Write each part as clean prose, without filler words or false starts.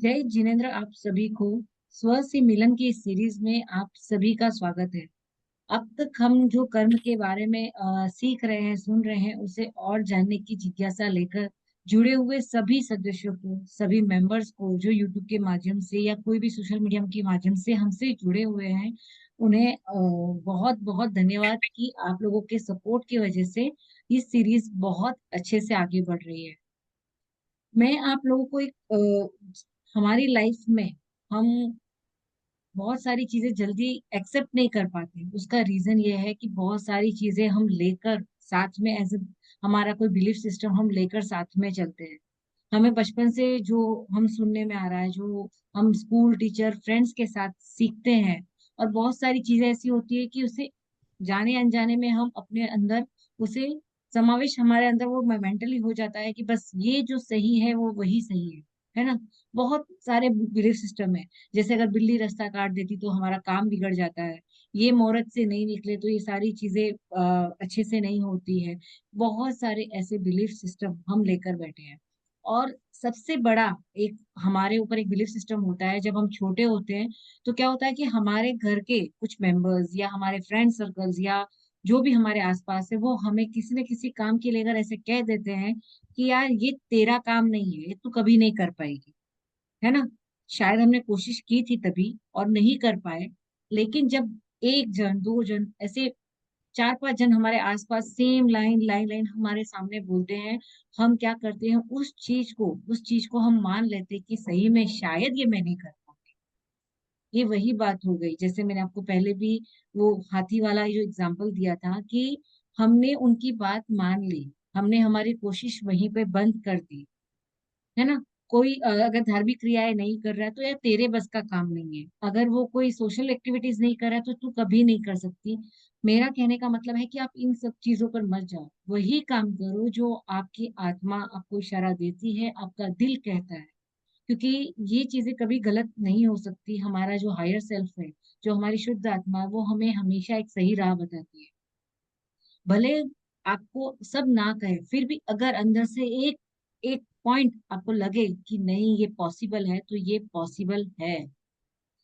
जय जिनेन्द्र, आप सभी को स्व से मिलन की इस सीरीज में आप सभी का स्वागत है। अब तक हम जो कर्म के बारे में सीख रहे हैं, सुन रहे हैं, उसे और जानने की जिज्ञासा लेकर जुड़े हुए सभी सदस्यों को, सभी मेंबर्स को जो यूट्यूब के माध्यम से या कोई भी सोशल मीडिया के माध्यम से हमसे जुड़े हुए हैं, उन्हें बहुत बहुत धन्यवाद कि आप लोगों के सपोर्ट की वजह से ये सीरीज बहुत अच्छे से आगे बढ़ रही है। मैं आप लोगों को एक हमारी लाइफ में हम बहुत सारी चीजें जल्दी एक्सेप्ट नहीं कर पाते। उसका रीजन ये है कि बहुत सारी चीजें हम लेकर साथ में एज हमारा कोई बिलीफ सिस्टम हम लेकर साथ में चलते हैं। हमें बचपन से जो हम सुनने में आ रहा है, जो हम स्कूल टीचर फ्रेंड्स के साथ सीखते हैं, और बहुत सारी चीजें ऐसी होती है कि उसे जाने अनजाने में हम अपने अंदर उसे समावेश हमारे अंदर वो मेंटली हो जाता है कि बस ये जो सही है वो वही सही है ना। बहुत सारे बिलीफ सिस्टम है। जैसे अगर बिल्ली रास्ता काट देती तो हमारा काम बिगड़ जाता है। ये मोहरत से नहीं निकले तो ये सारी चीजें अच्छे से नहीं होती है। बहुत सारे ऐसे बिलीफ सिस्टम हम लेकर बैठे हैं। और सबसे बड़ा एक हमारे ऊपर एक बिलीफ सिस्टम होता है जब हम छोटे होते हैं। तो क्या होता है कि हमारे घर के कुछ मेंबर्स या हमारे फ्रेंड सर्कल्स या जो भी हमारे आसपास है, वो हमें किसी न किसी काम के लिए अगर ऐसे कह देते हैं कि यार ये तेरा काम नहीं है, ये तू कभी नहीं कर पाएगी, है ना। शायद हमने कोशिश की थी तभी और नहीं कर पाए। लेकिन जब एक जन दो जन ऐसे चार पांच जन हमारे आसपास सेम लाइन लाइन लाइन हमारे सामने बोलते हैं, हम क्या करते हैं, उस चीज को हम मान लेते हैं कि सही में शायद ये मैं नहीं कर पाऊंगी। ये वही बात हो गई, जैसे मैंने आपको पहले भी वो हाथी वाला जो एग्जांपल दिया था कि हमने उनकी बात मान ली, हमने हमारी कोशिश वहीं पे बंद कर दी, है ना। कोई अगर धार्मिक क्रियाएं नहीं कर रहा है तो यार तेरे बस का काम नहीं है। अगर वो कोई सोशल एक्टिविटीज नहीं कर रहा है तो तू कभी नहीं कर सकती। मेरा कहने का मतलब है कि आप इन सब चीजों पर मत जाओ, वही काम करो जो आपकी आत्मा आपको इशारा देती है, आपका दिल कहता है। क्योंकि ये चीजें कभी गलत नहीं हो सकती। हमारा जो हायर सेल्फ है, जो हमारी शुद्ध आत्मा है, वो हमें हमेशा एक सही राह बताती है। भले आपको सब ना कहे, फिर भी अगर अंदर से एक एक पॉइंट आपको लगे कि नहीं ये पॉसिबल है, तो ये पॉसिबल है।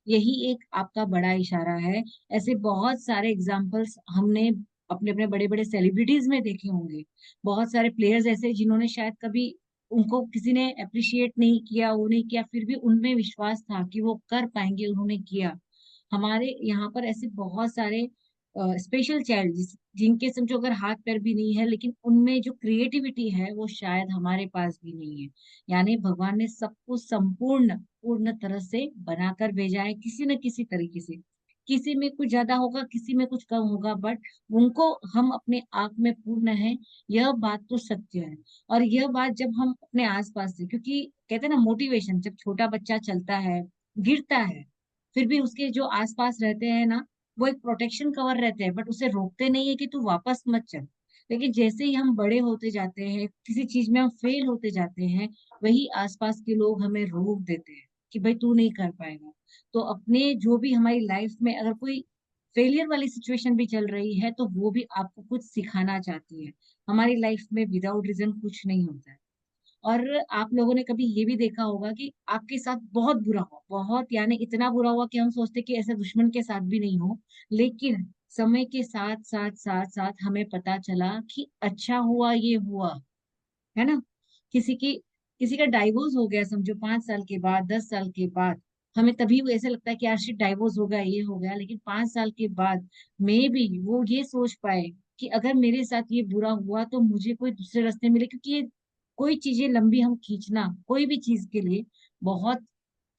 यही एक आपका बड़ा इशारा है। ऐसे बहुत सारे एग्जाम्पल्स हमने अपने अपने बड़े बड़े सेलिब्रिटीज में देखे होंगे। बहुत सारे प्लेयर्स ऐसे जिन्होंने शायद कभी उनको किसी ने अप्रिशिएट नहीं किया, वो नहीं किया, फिर भी उनमें विश्वास था कि वो कर पाएंगे, उन्होंने किया। हमारे यहाँ पर ऐसे बहुत सारे स्पेशल चाइल्ड जिनके समझो अगर हाथ पैर भी नहीं है, लेकिन उनमें जो क्रिएटिविटी है वो शायद हमारे पास भी नहीं है। यानी भगवान ने सबको संपूर्ण पूर्ण तरह से बनाकर भेजा है, किसी न किसी तरीके से। किसी में कुछ ज्यादा होगा, किसी में कुछ कम होगा, बट उनको हम अपने आप में पूर्ण है। यह बात तो सत्य है। और यह बात जब हम अपने आसपास से, क्योंकि कहते हैं ना, मोटिवेशन, जब छोटा बच्चा चलता है, गिरता है, फिर भी उसके जो आसपास रहते हैं ना, वो एक प्रोटेक्शन कवर रहते हैं, बट उसे रोकते नहीं है कि तू वापस मत चल। लेकिन जैसे ही हम बड़े होते जाते हैं, किसी चीज में हम फेल होते जाते हैं, वही आसपास के लोग हमें रोक देते हैं कि भाई तू नहीं कर पाएगा। तो अपने जो भी हमारी लाइफ में अगर कोई फेलियर वाली सिचुएशन भी चल रही है, तो वो भी आपको कुछ सिखाना चाहती है। हमारी लाइफ में विदाउट रीजन कुछ नहीं होता है। और आप लोगों ने कभी ये भी देखा होगा कि आपके साथ बहुत बुरा हुआ, बहुत यानी इतना बुरा हुआ कि हम सोचते कि ऐसा दुश्मन के साथ भी नहीं हो। लेकिन समय के साथ साथ साथ साथ हमें पता चला कि अच्छा हुआ ये हुआ, है ना। किसी की किसी का डाइवोर्स हो गया, समझो 5 साल के बाद, 10 साल के बाद, हमें तभी वो ऐसे लगता है कि यार शिट डाइवोर्स हो गया, ये हो गया। लेकिन 5 साल के बाद मे भी वो ये सोच पाए कि अगर मेरे साथ ये बुरा हुआ तो मुझे कोई दूसरे रास्ते मिले, क्योंकि ये कोई चीजें लंबी हम खींचना कोई भी चीज के लिए बहुत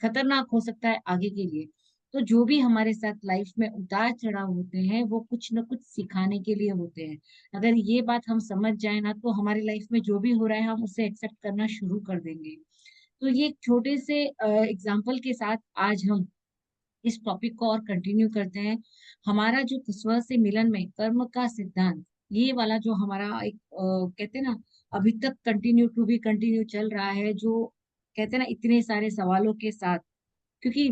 खतरनाक हो सकता है आगे के लिए। तो जो भी हमारे साथ लाइफ में उतार चढ़ाव होते हैं, वो कुछ न कुछ सिखाने के लिए होते हैं। अगर ये बात हम समझ जाए ना, तो हमारी लाइफ में जो भी हो रहा है हम उसे एक्सेप्ट करना शुरू कर देंगे। तो ये एक छोटे से एग्जाम्पल के साथ आज हम इस टॉपिक को और कंटिन्यू करते हैं। हमारा जो स्व से मिलन में कर्म का सिद्धांत, ये वाला जो हमारा एक कहते हैं ना, अभी तक कंटिन्यू टू बी कंटिन्यू चल रहा है, जो कहते हैं ना इतने सारे सवालों के साथ। क्योंकि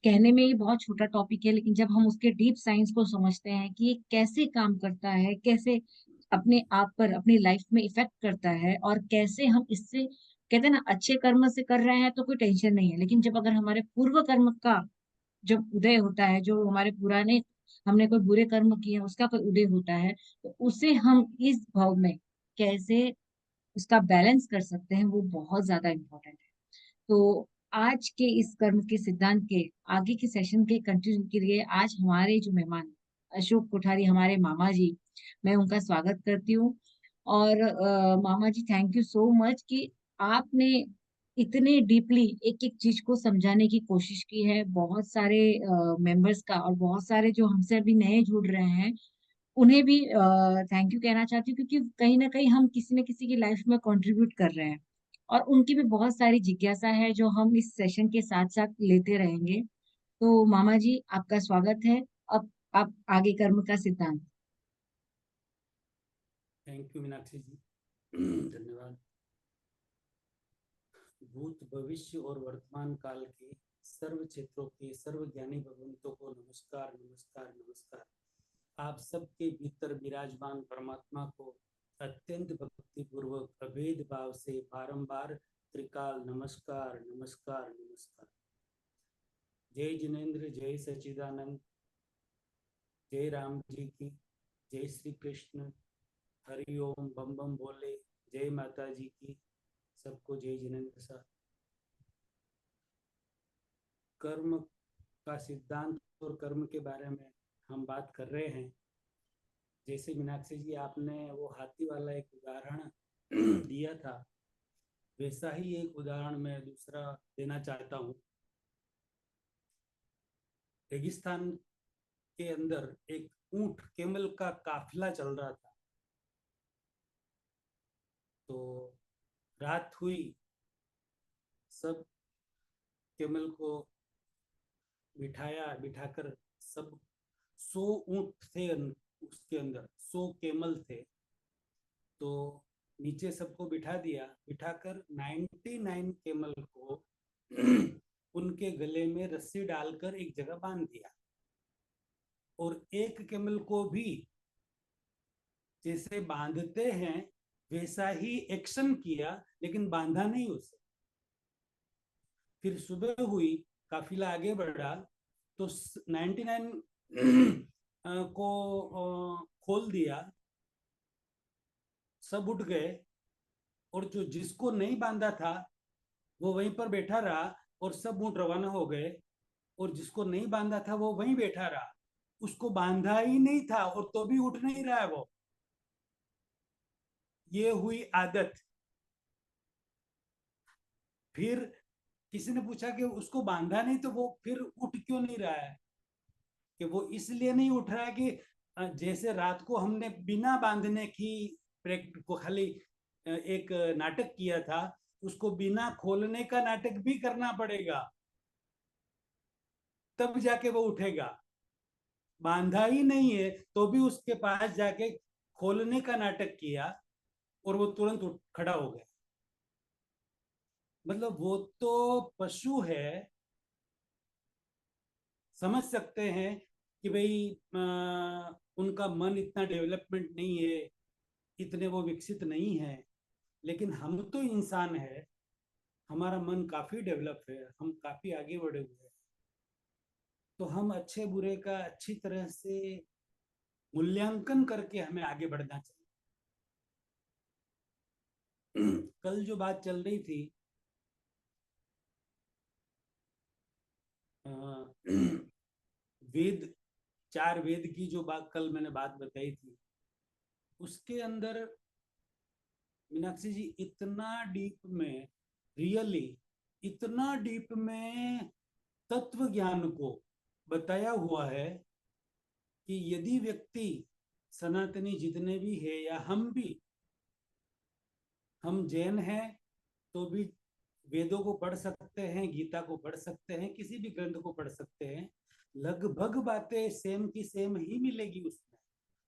कहने में ये बहुत छोटा टॉपिक है, लेकिन जब हम उसके डीप साइंस को समझते हैं कि ये कैसे काम करता है, कैसे अपने आप पर, अपनी लाइफ में इफेक्ट करता है और कैसे हम इससे, कहते हैं ना, अच्छे कर्म से कर रहे हैं तो कोई टेंशन नहीं है, लेकिन जब अगर हमारे पूर्व कर्म का जब उदय होता है, जो हमारे पुराने, हमने कोई बुरे कर्म किए हैं उसका पर उदय होता है, तो उसे हम इस भाव में कैसे उसका बैलेंस कर सकते हैं, वो बहुत ज्यादा इम्पोर्टेंट है। तो आज के इस कर्म के सिद्धांत के आगे के सेशन के कंटिन्यू के लिए आज हमारे जो मेहमान अशोक कोठारी, हमारे मामा जी, मैं उनका स्वागत करती हूँ। और मामा जी, थैंक यू सो मच कि आपने इतने डीपली एक एक चीज को समझाने की कोशिश की है, बहुत सारे मेंबर्स का, और बहुत सारे जो हमसे अभी नए जुड़ रहे हैं उन्हें भी थैंक यू कहना चाहती हूँ, क्योंकि कहीं ना कहीं हम किसी न किसी की लाइफ में कंट्रीब्यूट कर रहे हैं, और उनकी भी बहुत सारी जिज्ञासा है जो हम इस सेशन के साथ साथ लेते रहेंगे। तो मामा जी, आपका स्वागत है। अब आप आगे कर्म का सिद्धांत। थैंक यू मीनाक्षी जी। धन्यवाद। भूत भविष्य और वर्तमान काल के सर्व क्षेत्रों के सर्व ज्ञानी भगवंतों को नमस्कार नमस्कार नमस्कार। आप सबके भीतर विराजमान परमात्मा को अत्यंत भक्ति पूर्वक अभेद भाव से बारंबार त्रिकाल नमस्कार नमस्कार नमस्कार। जय जिनेन्द्र, जय सच्चिदानंद, जय राम जी की, जय श्री कृष्ण, हरि ओम, बम बम बोले, जय माता जी की, सबको जय जिनेन्द्र सर। कर्म का सिद्धांत और कर्म के बारे में हम बात कर रहे हैं। जैसे मीनाक्षी जी आपने वो हाथी वाला एक उदाहरण दिया था, वैसा ही एक उदाहरण मैं दूसरा देना चाहता हूँ। रेगिस्तान के अंदर एक ऊंट केमल का काफिला चल रहा था। तो रात हुई, सब केमल को बिठाकर सब 100 ऊंट थे, उसके अंदर 100 केमल थे। तो नीचे सबको बिठा दिया, बिठाकर 99 केमल को उनके गले में रस्सी डालकर एक जगह बांध दिया, और एक केमल को भी जैसे बांधते हैं वैसा ही एक्शन किया, लेकिन बांधा नहीं उसे। फिर सुबह हुई, काफिला आगे बढ़ा, तो 99 को खोल दिया, सब उठ गए, और जो जिसको नहीं बांधा था वो वहीं पर बैठा रहा, और सब ऊँट रवाना हो गए। और जिसको नहीं बांधा था वो वहीं बैठा रहा, उसको बांधा ही नहीं था और तो भी उठ नहीं रहा है वो। ये हुई आदत। फिर किसी ने पूछा कि उसको बांधा नहीं तो वो फिर उठ क्यों नहीं रहा है? कि वो इसलिए नहीं उठ रहा है कि जैसे रात को हमने बिना बांधने की प्रैक्टिस को खाली एक नाटक किया था, उसको बिना खोलने का नाटक भी करना पड़ेगा, तब जाके वो उठेगा। बांधा ही नहीं है तो भी उसके पास जाके खोलने का नाटक किया, और वो तुरंत उठ खड़ा हो गया। मतलब वो तो पशु है, समझ सकते हैं कि भाई उनका मन इतना डेवलपमेंट नहीं है, इतने वो विकसित नहीं है। लेकिन हम तो इंसान है, हमारा मन काफी डेवलप है, हम काफी आगे बढ़े हुए हैं। तो हम अच्छे बुरे का अच्छी तरह से मूल्यांकन करके हमें आगे बढ़ना चाहिए। कल जो बात चल रही थी, वेद, 4 वेद की जो बात कल मैंने बात बताई थी, उसके अंदर मीनाक्षी जी इतना डीप में, रियली इतना डीप में तत्व ज्ञान को बताया हुआ है कि यदि व्यक्ति, सनातनी जितने भी है या हम भी, हम जैन हैं तो भी वेदों को पढ़ सकते हैं, गीता को पढ़ सकते हैं, किसी भी ग्रंथ को पढ़ सकते हैं, लगभग बातें सेम की सेम ही मिलेगी उसमें।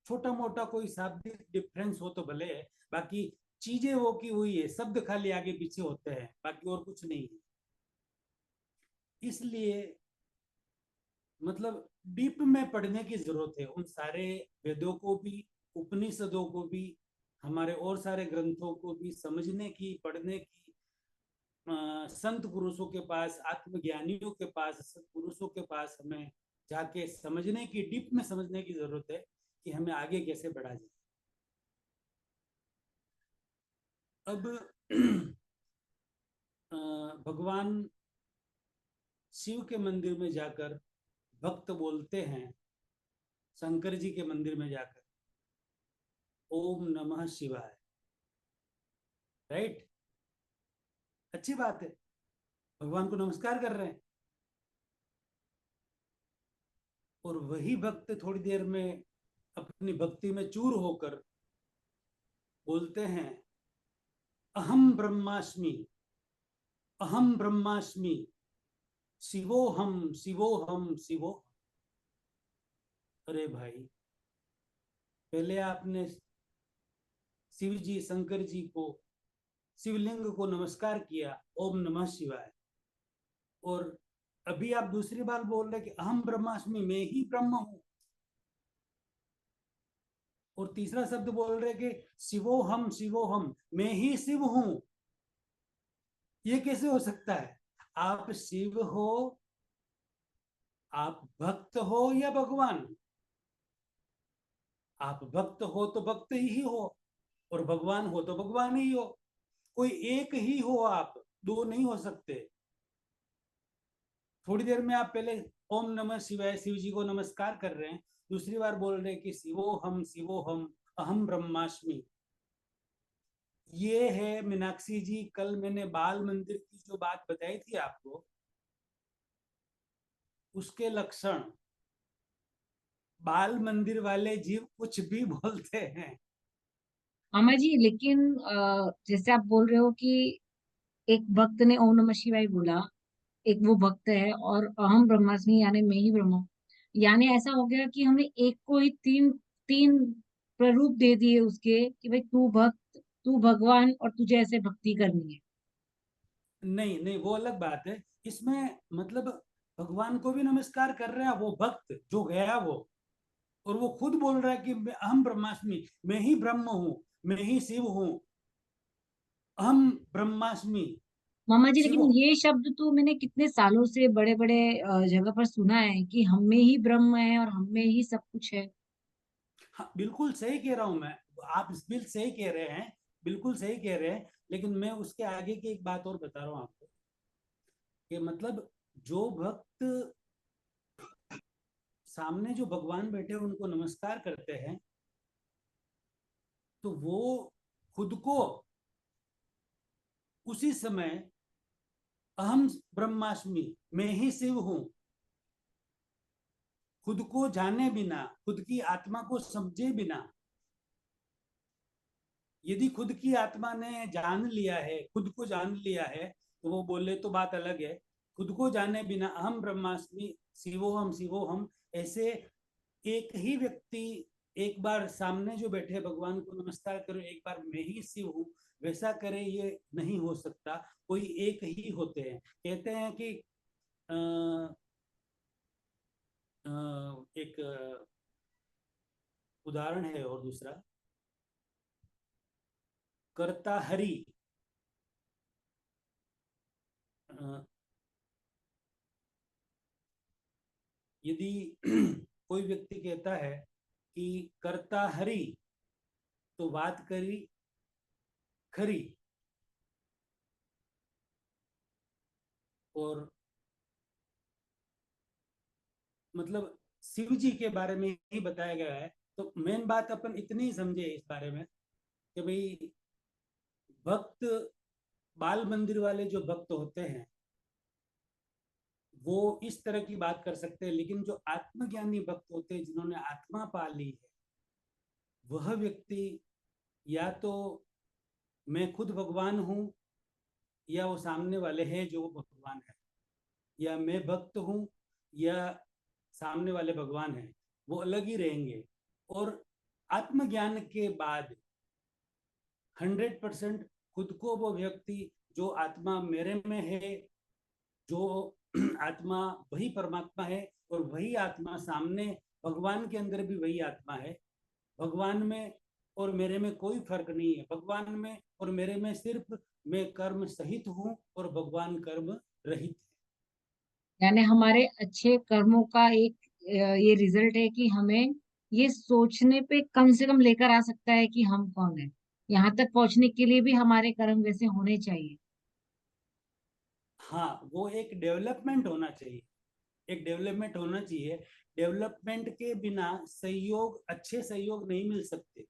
छोटा मोटा कोई शाब्दिक डिफरेंस हो तो भले, बाकी चीजें वो की हुई है, शब्द खाली आगे पीछे होते हैं, बाकी और कुछ नहीं है। इसलिए मतलब डीप में पढ़ने की जरूरत है उन सारे वेदों को भी, उपनिषदों को भी, हमारे और सारे ग्रंथों को भी समझने की, पढ़ने की, संत पुरुषों के पास, आत्मज्ञानियों के पास, सत्पुरुषों के पास हमें जाके समझने की, डीप में समझने की जरूरत है कि हमें आगे कैसे बढ़ा जाए। अब भगवान शिव के मंदिर में जाकर भक्त बोलते हैं, शंकर जी के मंदिर में जाकर ओम नमः शिवाय, राइट? अच्छी बात है, भगवान को नमस्कार कर रहे हैं। और वही भक्त थोड़ी देर में अपनी भक्ति में चूर होकर बोलते हैं अहम ब्रह्मास्मि, अहम ब्रह्मास्मि, शिवोहम शिवोहम शिवो। अरे भाई, पहले आपने शिव जी, शंकर जी को, शिवलिंग को नमस्कार किया, ओम नमः शिवाय, और अभी आप दूसरी बार बोल रहे कि अहम ब्रह्मास्मि, मैं ही ब्रह्म हूं, और तीसरा शब्द बोल रहे कि शिवोहम, मैं ही शिव हूं। ये कैसे हो सकता है? आप शिव हो, आप भक्त हो या भगवान? आप भक्त हो तो भक्त ही हो, और भगवान हो तो भगवान ही हो। कोई एक ही हो, आप दो नहीं हो सकते। थोड़ी देर में आप पहले ओम नमः शिवाय, शिव जी को नमस्कार कर रहे हैं, दूसरी बार बोल रहे हैं कि शिवो हम अहम ब्रह्मास्मि। ये है मीनाक्षी जी, कल मैंने बाल मंदिर की जो बात बताई थी आपको, उसके लक्षण। बाल मंदिर वाले जीव कुछ भी बोलते हैं। मामा जी, लेकिन जैसे आप बोल रहे हो कि एक भक्त ने ओम नमः शिवाय बोला, एक वो भक्त है, और अहम ब्रह्मास्मि यानी मैं ही ब्रह्म हूँ। यानी ऐसा हो गया कि हमने एक को ही तीन तीन प्ररूप दे दिए उसके, कि भाई तू भक्त, तू भगवान, और तुझे ऐसे भक्ति करनी है। नहीं नहीं, वो अलग बात है। इसमें मतलब भगवान को भी नमस्कार कर रहे हैं वो भक्त जो गया वो, और वो खुद बोल रहा है कि अहम ब्रह्मास्मि, मैं ही ब्रह्म हूँ, मैं ही शिव हूँ, अहम ब्रह्मास्मि मामा जी, लेकिन शिवो। ये शब्द तो मैंने कितने सालों से बड़े बड़े जगह पर सुना है कि हम में ही ब्रह्म है और हम में ही सब कुछ है। हाँ, बिल्कुल सही कह रहा हूं मैं, आप बिल्कुल सही कह रहे हैं, बिल्कुल सही कह रहे हैं। लेकिन मैं उसके आगे की एक बात और बता रहा हूँ आपको, कि मतलब जो भक्त सामने जो भगवान बैठे हैं उनको नमस्कार करते हैं, तो वो खुद को उसी समय अहम ब्रह्मास्मि, मैं ही शिव हूं, खुद को जाने बिना, खुद की आत्मा को समझे बिना, यदि खुद की आत्मा ने जान लिया है, खुद को जान लिया है, तो वो बोले तो बात अलग है। खुद को जाने बिना अहम ब्रह्मास्मि, शिवोहम ऐसे एक ही व्यक्ति एक बार सामने जो बैठे भगवान को नमस्कार करो, एक बार मैं ही शिव हूँ, वैसा करे, ये नहीं हो सकता। कोई एक ही होते हैं। कहते हैं कि आ, एक उदाहरण है, और दूसरा कर्ता हरि। अ, यदि कोई व्यक्ति कहता है कि कर्ता हरि, तो बात करी खरी। और मतलब शिव जी के बारे में ही बताया गया है। तो मेन बात अपन इतनी ही समझे इस बारे में कि भाई भक्त, बाल मंदिर वाले जो भक्त होते हैं वो इस तरह की बात कर सकते हैं, लेकिन जो आत्मज्ञानी भक्त होते हैं, जिन्होंने आत्मा पा ली है, वह व्यक्ति या तो मैं खुद भगवान हूं, या वो सामने वाले हैं जो भगवान है, या मैं भक्त हूं, या सामने वाले भगवान हैं, वो अलग ही रहेंगे। और आत्मज्ञान के बाद 100% खुद को वो व्यक्ति, जो आत्मा मेरे में है, जो आत्मा वही परमात्मा है, और वही आत्मा सामने भगवान के अंदर भी वही आत्मा है, भगवान में और मेरे में कोई फर्क नहीं है, भगवान में और मेरे में सिर्फ मैं कर्म सहित हूँ और भगवान कर्म रहित यानी हमारे अच्छे कर्मों का एक ये रिजल्ट है कि हमें ये सोचने पे कम से कम लेकर आ सकता है कि हम कौन है। यहाँ तक पहुंचने के लिए भी हमारे कर्म वैसे होने चाहिए। है। हाँ, वो एक डेवलपमेंट होना चाहिए, एक डेवलपमेंट होना चाहिए। डेवलपमेंट के बिना सहयोग, अच्छे सहयोग नहीं मिल सकते।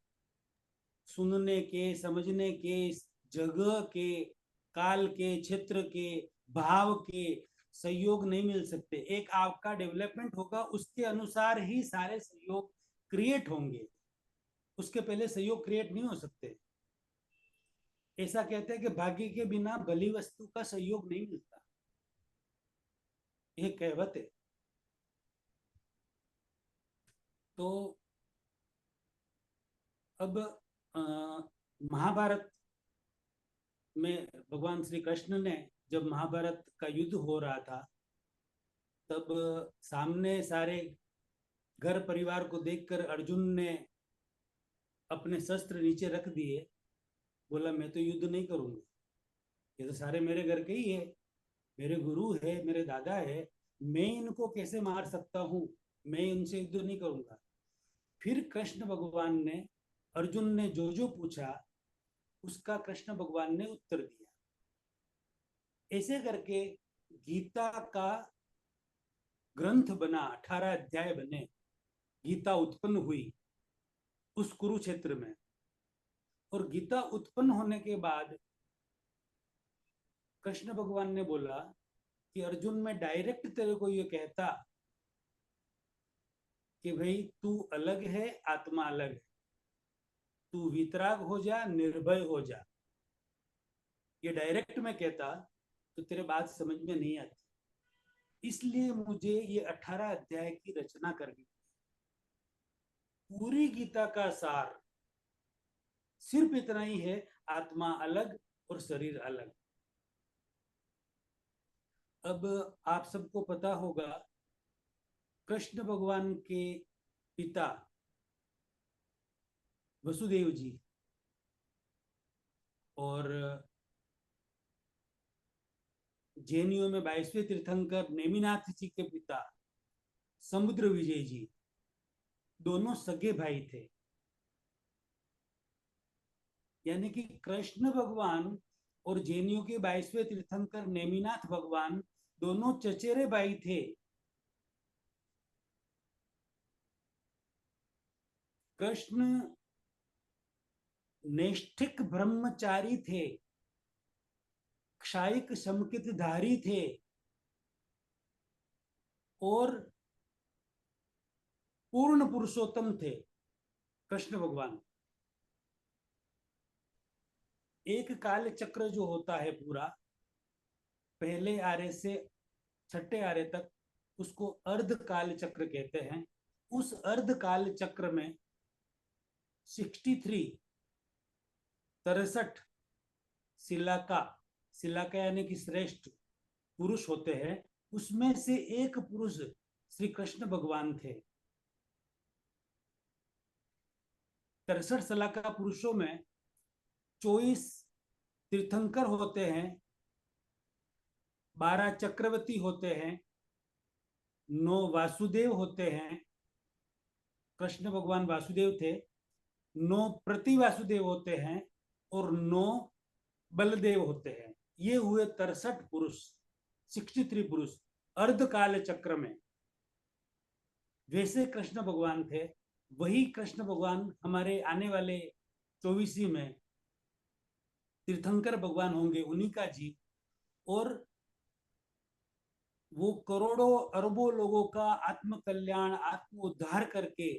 सुनने के, समझने के, जगह के, काल के, क्षेत्र के, भाव के सहयोग नहीं मिल सकते। एक आपका डेवलपमेंट होगा, उसके अनुसार ही सारे सहयोग क्रिएट होंगे, उसके पहले सहयोग क्रिएट नहीं हो सकते। ऐसा कहते हैं कि भाग्य के बिना भली वस्तु का सहयोग नहीं मिलता, ये कहावत है। तो अब महाभारत में भगवान श्री कृष्ण ने, जब महाभारत का युद्ध हो रहा था, तब सामने सारे घर परिवार को देखकर अर्जुन ने अपने शस्त्र नीचे रख दिए। बोला मैं तो युद्ध नहीं करूंगा, ये तो सारे मेरे घर के ही है, मेरे गुरु है, मेरे दादा है, मैं इनको कैसे मार सकता हूँ, मैं इनसे युद्ध नहीं करूंगा। फिर कृष्ण भगवान ने, अर्जुन ने जो जो पूछा उसका कृष्ण भगवान ने उत्तर दिया। ऐसे करके गीता का ग्रंथ बना, 18 अध्याय बने, गीता उत्पन्न हुई उस कुरुक्षेत्र में। और गीता उत्पन्न होने के बाद कृष्ण भगवान ने बोला कि अर्जुन, मैं डायरेक्ट तेरे को ये कहता कि भाई तू अलग है, आत्मा अलग है, तू वितराग हो जा, निर्भय हो जा, ये डायरेक्ट मैं कहता तो तेरे बात समझ में नहीं आती। इसलिए मुझे ये 18 अध्याय की रचना करनी, पूरी गीता का सार सिर्फ इतना ही है, आत्मा अलग और शरीर अलग। अब आप सबको पता होगा, कृष्ण भगवान के पिता वसुदेव जी और जैनियों में 22वें तीर्थंकर नेमिनाथ जी के पिता समुद्र विजय जी, दोनों सगे भाई थे। यानी कि कृष्ण भगवान और जैनियों के 22वें तीर्थंकर नेमिनाथ भगवान दोनों चचेरे भाई थे। कृष्ण नैष्ठिक ब्रह्मचारी थे, क्षायिक शमकित धारी थे और पूर्ण पुरुषोत्तम थे कृष्ण भगवान। एक काल चक्र जो होता है पूरा, पहले आरे से छठे आरे तक, उसको अर्ध काल चक्र कहते हैं। उस अर्ध काल चक्र में 63, 63 सिलाका, सिलाका यानी कि श्रेष्ठ पुरुष होते हैं। उसमें से एक पुरुष श्री कृष्ण भगवान थे। 63 सिलाका पुरुषों में 24 तीर्थंकर होते हैं, 12 चक्रवर्ती होते हैं, 9 वासुदेव होते हैं, कृष्ण भगवान वासुदेव थे, 9 प्रति वासुदेव होते हैं और 9 बलदेव होते हैं। ये हुए 63 पुरुष, 63 पुरुष अर्धकाल चक्र में। वैसे कृष्ण भगवान थे, वही कृष्ण भगवान हमारे आने वाले 24वीं में तीर्थंकर भगवान होंगे, उन्हीं का जी। और वो करोड़ों अरबों लोगों का आत्म कल्याण, आत्म उद्धार करके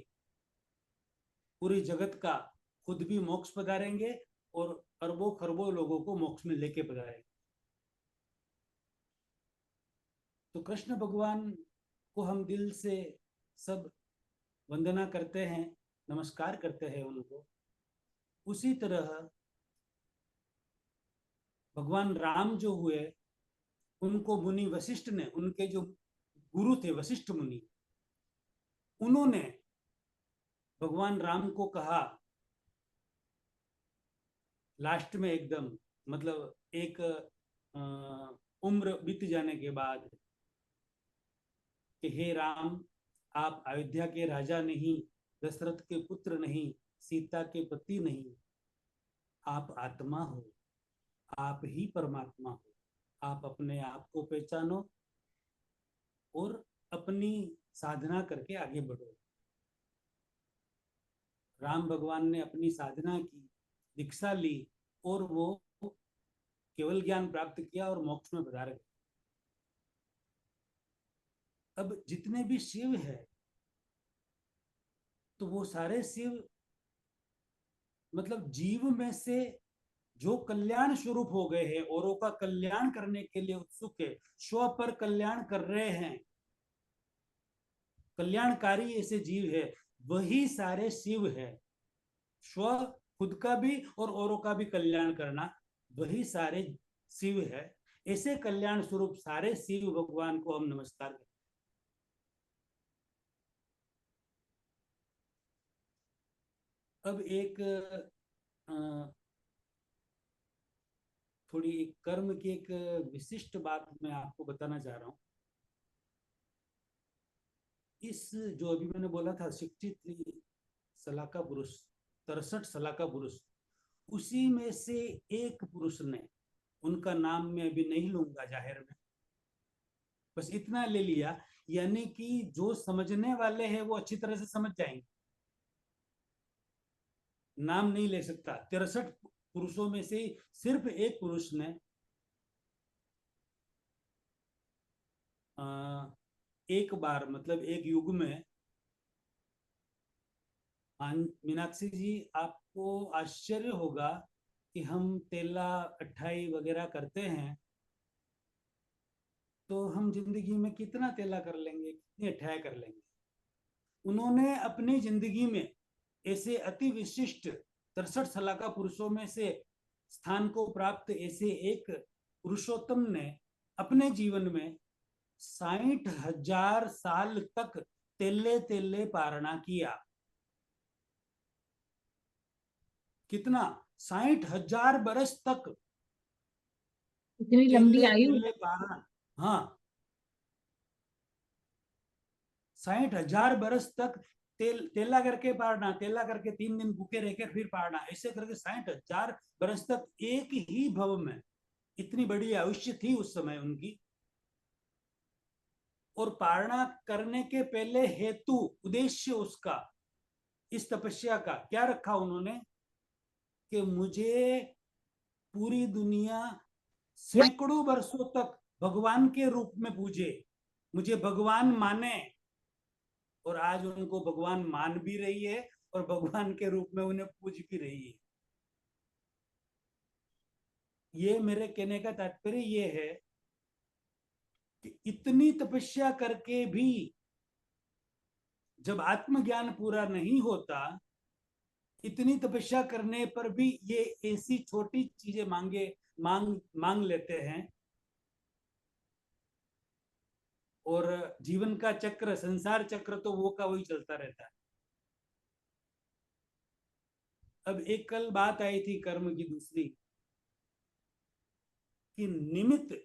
पूरी जगत का खुद भी मोक्ष पधारेंगे और अरबों खरबों लोगों को मोक्ष में लेके पधारेंगे। तो कृष्ण भगवान को हम दिल से सब वंदना करते हैं, नमस्कार करते हैं उनको। उसी तरह भगवान राम जो हुए, उनको मुनि वशिष्ठ ने, उनके जो गुरु थे वशिष्ठ मुनि, उन्होंने भगवान राम को कहा लास्ट में एकदम, मतलब एक उम्र बीत जाने के बाद, कि हे राम, आप अयोध्या के राजा नहीं, दशरथ के पुत्र नहीं, सीता के पति नहीं, आप आत्मा हो, आप ही परमात्मा हो। आप अपने आप को पहचानो और अपनी साधना करके आगे बढ़ो। राम भगवान ने अपनी साधना की, दीक्षा ली, और वो केवल ज्ञान प्राप्त किया और मोक्ष में पधार गए। अब जितने भी शिव है, तो वो सारे शिव मतलब जीव में से जो कल्याण स्वरूप हो गए हैं, औरों का कल्याण करने के लिए उत्सुक है, स्व पर कल्याण कर रहे हैं, कल्याणकारी ऐसे जीव है, वही सारे शिव है। स्व खुद का भी और औरों का भी कल्याण करना, वही सारे शिव है। ऐसे कल्याण स्वरूप सारे शिव भगवान को हम नमस्कार करते हैं। अब एक थोड़ी एक कर्म की एक विशिष्ट बात मैं आपको बताना चाह रहा हूँ। इस जो अभी मैंने बोला था 63 सलाका पुरुष, 63 सलाका पुरुष, उसी में से एक पुरुष ने, उनका नाम मैं अभी नहीं लूंगा जाहिर में, बस इतना ले लिया, यानी कि जो समझने वाले हैं वो अच्छी तरह से समझ जाएंगे, नाम नहीं ले सकता। 63 पुरुषों में से सिर्फ एक पुरुष ने एक बार, मतलब एक युग में, मीनाक्षी जी आपको आश्चर्य होगा कि हम तेला अट्ठाई वगैरह करते हैं, तो हम जिंदगी में कितना तेला कर लेंगे, कितनी अट्ठाई कर लेंगे। उन्होंने अपनी जिंदगी में ऐसे अति विशिष्ट 63 सलाका पुरुषों में से स्थान को प्राप्त ऐसे एक पुरुषोत्तम ने अपने जीवन में 60,000 साल तक तेले तेले पारणा किया। कितना? 60,000 बरस तक इतनी लंबी तेले आयु। तेले पारणा। हाँ, 60,000 बरस तक तेला करके पारना, तेला करके 3 दिन भूखे रहकर फिर पारना, ऐसे करके 60,000 बरस तक एक ही भव में। इतनी बड़ी आयुष्य थी उस समय उनकी। और पारणा करने के पहले हेतु, उद्देश्य उसका, इस तपस्या का क्या रखा उन्होंने, कि मुझे पूरी दुनिया सैकड़ों वर्षों तक भगवान के रूप में पूजे, मुझे भगवान माने। और आज उनको भगवान मान भी रही है और भगवान के रूप में उन्हें पूज भी रही है। ये मेरे कहने का तात्पर्य ये है कि इतनी तपस्या करके भी जब आत्मज्ञान पूरा नहीं होता, इतनी तपस्या करने पर भी ये ऐसी छोटी चीजें मांग लेते हैं, और जीवन का चक्र, संसार चक्र तो वो का वही चलता रहता है। अब एक कल बात आई थी कर्म की दूसरी, कि निमित्त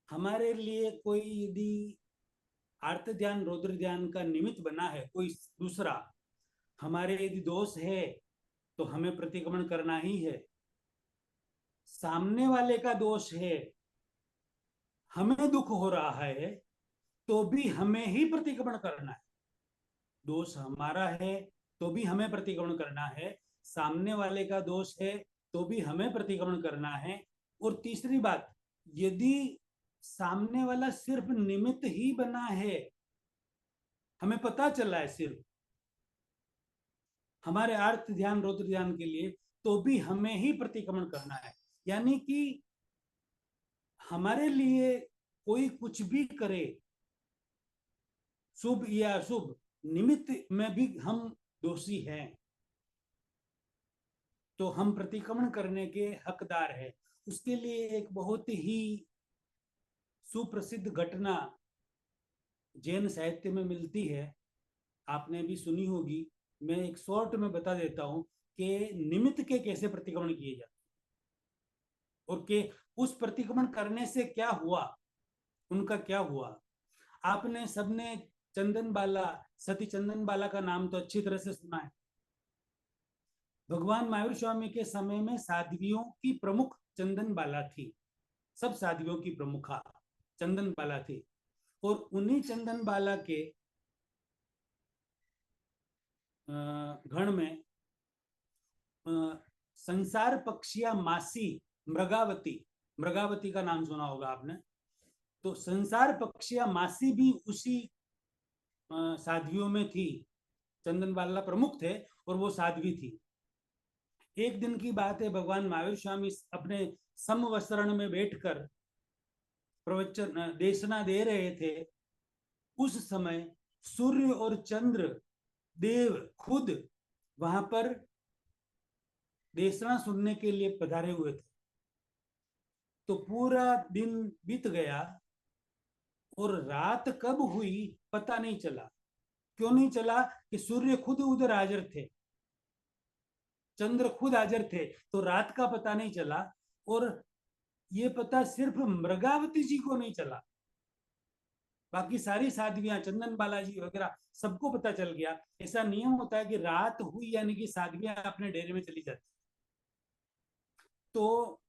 हमारे लिए कोई यदि आर्त ध्यान रौद्र ध्यान का निमित्त बना है कोई दूसरा, हमारे यदि दोष है तो हमें प्रतिक्रमण करना ही है। सामने वाले का दोष है, हमें दुख हो रहा है, तो भी हमें ही प्रतिक्रमण करना है। दोष हमारा है तो भी हमें प्रतिक्रमण करना है, सामने वाले का दोष है तो भी हमें प्रतिक्रमण करना है। और तीसरी बात, यदि सामने वाला सिर्फ निमित्त ही बना है, हमें पता चला है सिर्फ हमारे आर्त ध्यान रौद्र ध्यान के लिए, तो भी हमें ही प्रतिक्रमण करना है। यानी कि हमारे लिए कोई कुछ भी करे, शुभ या अशुभ, निमित्त में भी हम दोषी हैं, तो हम प्रतिक्रमण करने के हकदार हैं। उसके लिए एक बहुत ही सुप्रसिद्ध घटना जैन साहित्य में मिलती है, आपने भी सुनी होगी। मैं एक शॉर्ट में बता देता हूं कि निमित्त के कैसे प्रतिक्रमण किए जाते और कि उस प्रतिक्रमण करने से क्या हुआ, उनका क्या हुआ। आपने सबने चंदन बाला, सती चंदन बाला का नाम तो अच्छी तरह से सुना है। भगवान महावीर स्वामी के समय में साध्वियों की प्रमुख चंदन बाला थी, सब साध्वियों की प्रमुखा चंदन बाला थी। और उन्हीं चंदन बाला के गण में संसार पक्षिया मासी मृगावती, मृगावती का नाम सुना होगा आपने। तो संसार पक्षिया मासी भी उसी साध्वियों में थी। चंदन बाला प्रमुख थे और वो साध्वी थी। एक दिन की बात है, भगवान महावीर स्वामी अपने समवसरण में बैठकर प्रवचन देशना दे रहे थे। उस समय सूर्य और चंद्र देव खुद वहां पर देशना सुनने के लिए पधारे हुए थे। तो पूरा दिन बीत गया और रात कब हुई पता नहीं चला। क्यों नहीं चला? कि सूर्य खुद उधर हाजिर थे, चंद्र खुद हाजिर थे, तो रात का पता नहीं चला। और ये पता सिर्फ मृगावती जी को नहीं चला, बाकी सारी साध्वियां, चंदन बालाजी वगैरह सबको पता चल गया। ऐसा नियम होता है कि रात हुई यानी कि साध्वियां अपने डेरे में चली जाती। तो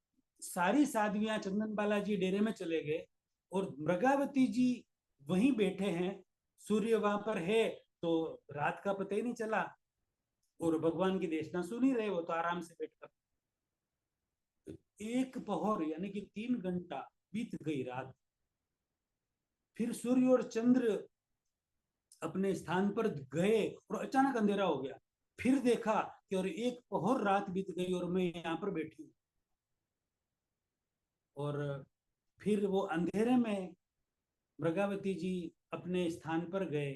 सारी साध्वियां चंदन बालाजी डेरे में चले गए और मृगावती जी वहीं बैठे हैं। सूर्य वहां पर है तो रात का पता ही नहीं चला और भगवान की देशना सुन ही रहे, वो तो आराम से बैठकर। एक पहर यानी कि 3 घंटा बीत गई रात। फिर सूर्य और चंद्र अपने स्थान पर गए और अचानक अंधेरा हो गया। फिर देखा कि और एक पहर रात बीत गई और मैं यहाँ पर बैठी हूँ। और फिर वो अंधेरे में मृगावती जी अपने स्थान पर गए।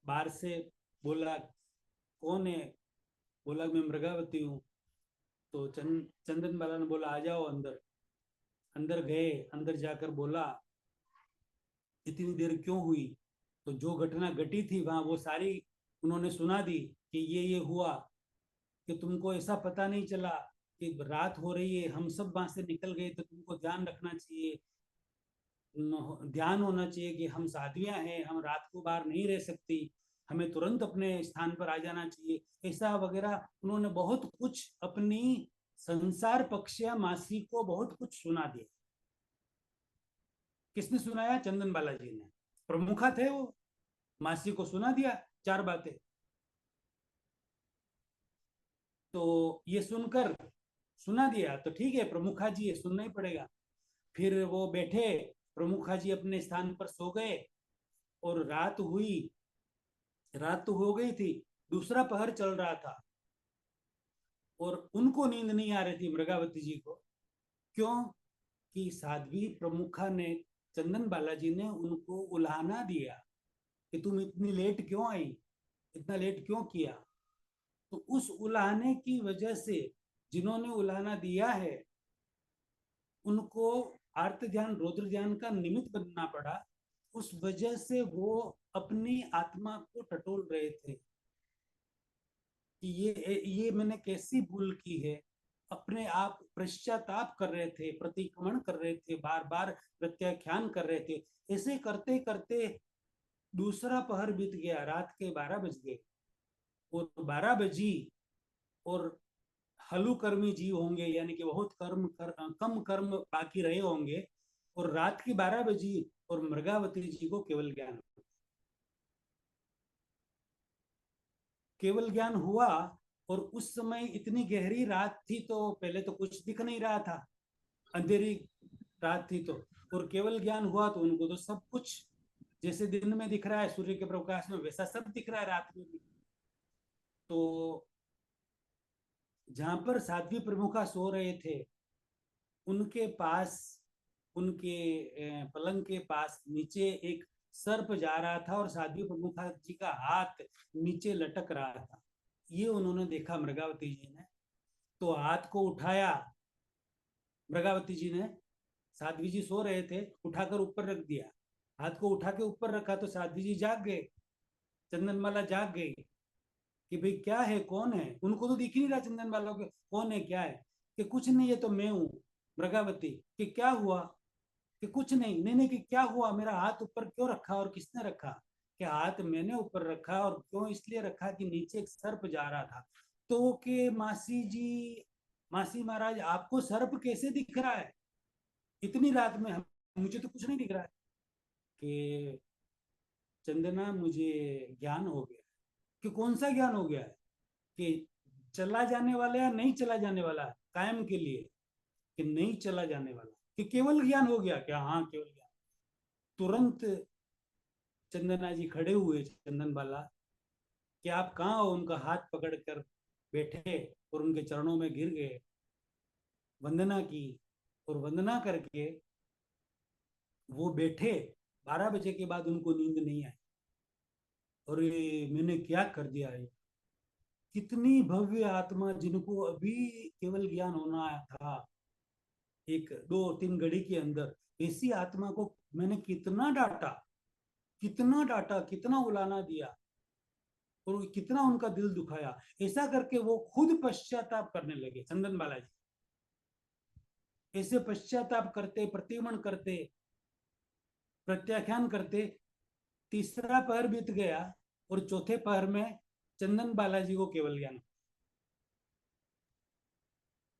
बाहर से बोला, कौन है? बोला, मैं मृगावती हूँ। तो चंदन बाला ने बोला, आ जाओ अंदर। अंदर गए, अंदर जाकर बोला, इतनी देर क्यों हुई? तो जो घटना घटी थी वहां वो सारी उन्होंने सुना दी कि ये हुआ, कि तुमको ऐसा पता नहीं चला कि रात हो रही है, हम सब वहां से निकल गए, तो तुमको ध्यान रखना चाहिए, ध्यान होना चाहिए कि हम साध्वियां हैं, हम रात को बाहर नहीं रह सकती, हमें तुरंत अपने स्थान पर आ जाना चाहिए, ऐसा वगैरह उन्होंने बहुत कुछ अपनी संसार पक्षिया मासी को बहुत कुछ सुना दिया। किसने सुनाया? चंदन बालाजी ने, प्रमुखा थे वो। मासी को सुना दिया 4 बातें। तो ये सुनकर, सुना दिया तो ठीक है, प्रमुखा जी, ये सुनना ही पड़ेगा। फिर वो बैठे, प्रमुखा जी अपने स्थान पर सो गए और रात हुई। रात तो हो गई थी, दूसरा पहर चल रहा था और उनको नींद नहीं आ रही थी, मृगावती जी को। क्यों? कि साध्वी प्रमुखा ने, चंदन बालाजी ने उनको उल्हाना दिया कि तुम इतनी लेट क्यों आई, इतना लेट क्यों किया। तो उस उल्हाने की वजह से, जिन्होंने उल्हाना दिया है, उनको आर्त ध्यान रौद्र ध्यान का निमित्त बनना पड़ा। उस वजह से वो अपनी आत्मा को टटोल रहे थे कि ये मैंने कैसी भूल की है। अपने आप पश्चाताप कर रहे थे, प्रतिक्रमण कर रहे थे, बार बार प्रत्याख्यान कर रहे थे। ऐसे करते करते दूसरा पहर बीत गया, रात के 12 बज गए। और 12 बजी और हलु कर्मी जीव होंगे, यानी कि बहुत कम कर्म बाकी रहे होंगे, और रात की 12 बजी और मृगावती जी को केवल ज्ञान हुआ। और उस समय इतनी गहरी रात थी तो पहले तो कुछ दिख नहीं रहा था, अंधेरी रात थी तो। और केवल ज्ञान हुआ तो उनको तो सब कुछ जैसे दिन में दिख रहा है सूर्य के प्रकाश में, वैसा सब दिख रहा है रात में भी। तो जहां पर साध्वी प्रमुखा सो रहे थे, उनके पास, उनके पलंग के पास नीचे एक सर्प जा रहा था और साध्वी प्रमुखा जी का हाथ नीचे लटक रहा था। ये उन्होंने देखा मृगावती जी ने। तो हाथ को उठाया मृगावती जी ने, साध्वी जी सो रहे थे, उठाकर ऊपर रख दिया। हाथ को उठा के ऊपर रखा तो साध्वी जी जाग गए। चंदनबाला जाग गई कि भाई क्या है, कौन है। उनको तो दिख ही नहीं रहा चंदनबाला को कौन है क्या है। कि कुछ नहीं, ये तो मैं हूँ मृगावती। कि क्या हुआ? कि कुछ नहीं। नहीं नहीं, कि क्या हुआ, मेरा हाथ ऊपर क्यों रखा और किसने रखा? कि हाथ मैंने ऊपर रखा, और क्यों इसलिए रखा कि नीचे एक सर्प जा रहा था। तो कि मासी जी, मासी महाराज, आपको सर्प कैसे दिख रहा है इतनी रात में? मुझे तो कुछ नहीं दिख रहा है। कि चंदना, मुझे ज्ञान हो गया। कि कौन सा ज्ञान हो गया है? कि चला जाने वाला या नहीं चला जाने वाला, कायम के लिए? कि नहीं चला जाने वाला। कि केवल ज्ञान हो गया क्या? हाँ, केवल ज्ञान। तुरंत चंदना जी खड़े हुए, चंदन बाला, कि आप कहाँ हो? उनका हाथ पकड़ कर बैठे और उनके चरणों में गिर गए, वंदना की। और वंदना करके वो बैठे। 12 बजे के बाद उनको नींद नहीं आई। और ये मैंने क्या कर दिया है? कितनी भव्य आत्मा, जिनको अभी केवल ज्ञान होना था एक 2 3 घड़ी के अंदर, ऐसी आत्मा को मैंने कितना डांटा, कितना डांटा, कितना उलाना दिया, और कितना उनका दिल दुखाया। ऐसा करके वो खुद पश्चाताप करने लगे, चंदन बालाजी। ऐसे पश्चाताप करते, प्रतिमण करते, प्रत्याख्यान करते, तीसरा पहर बीत गया, और चौथे पहर में चंदन बालाजी को केवल ज्ञान।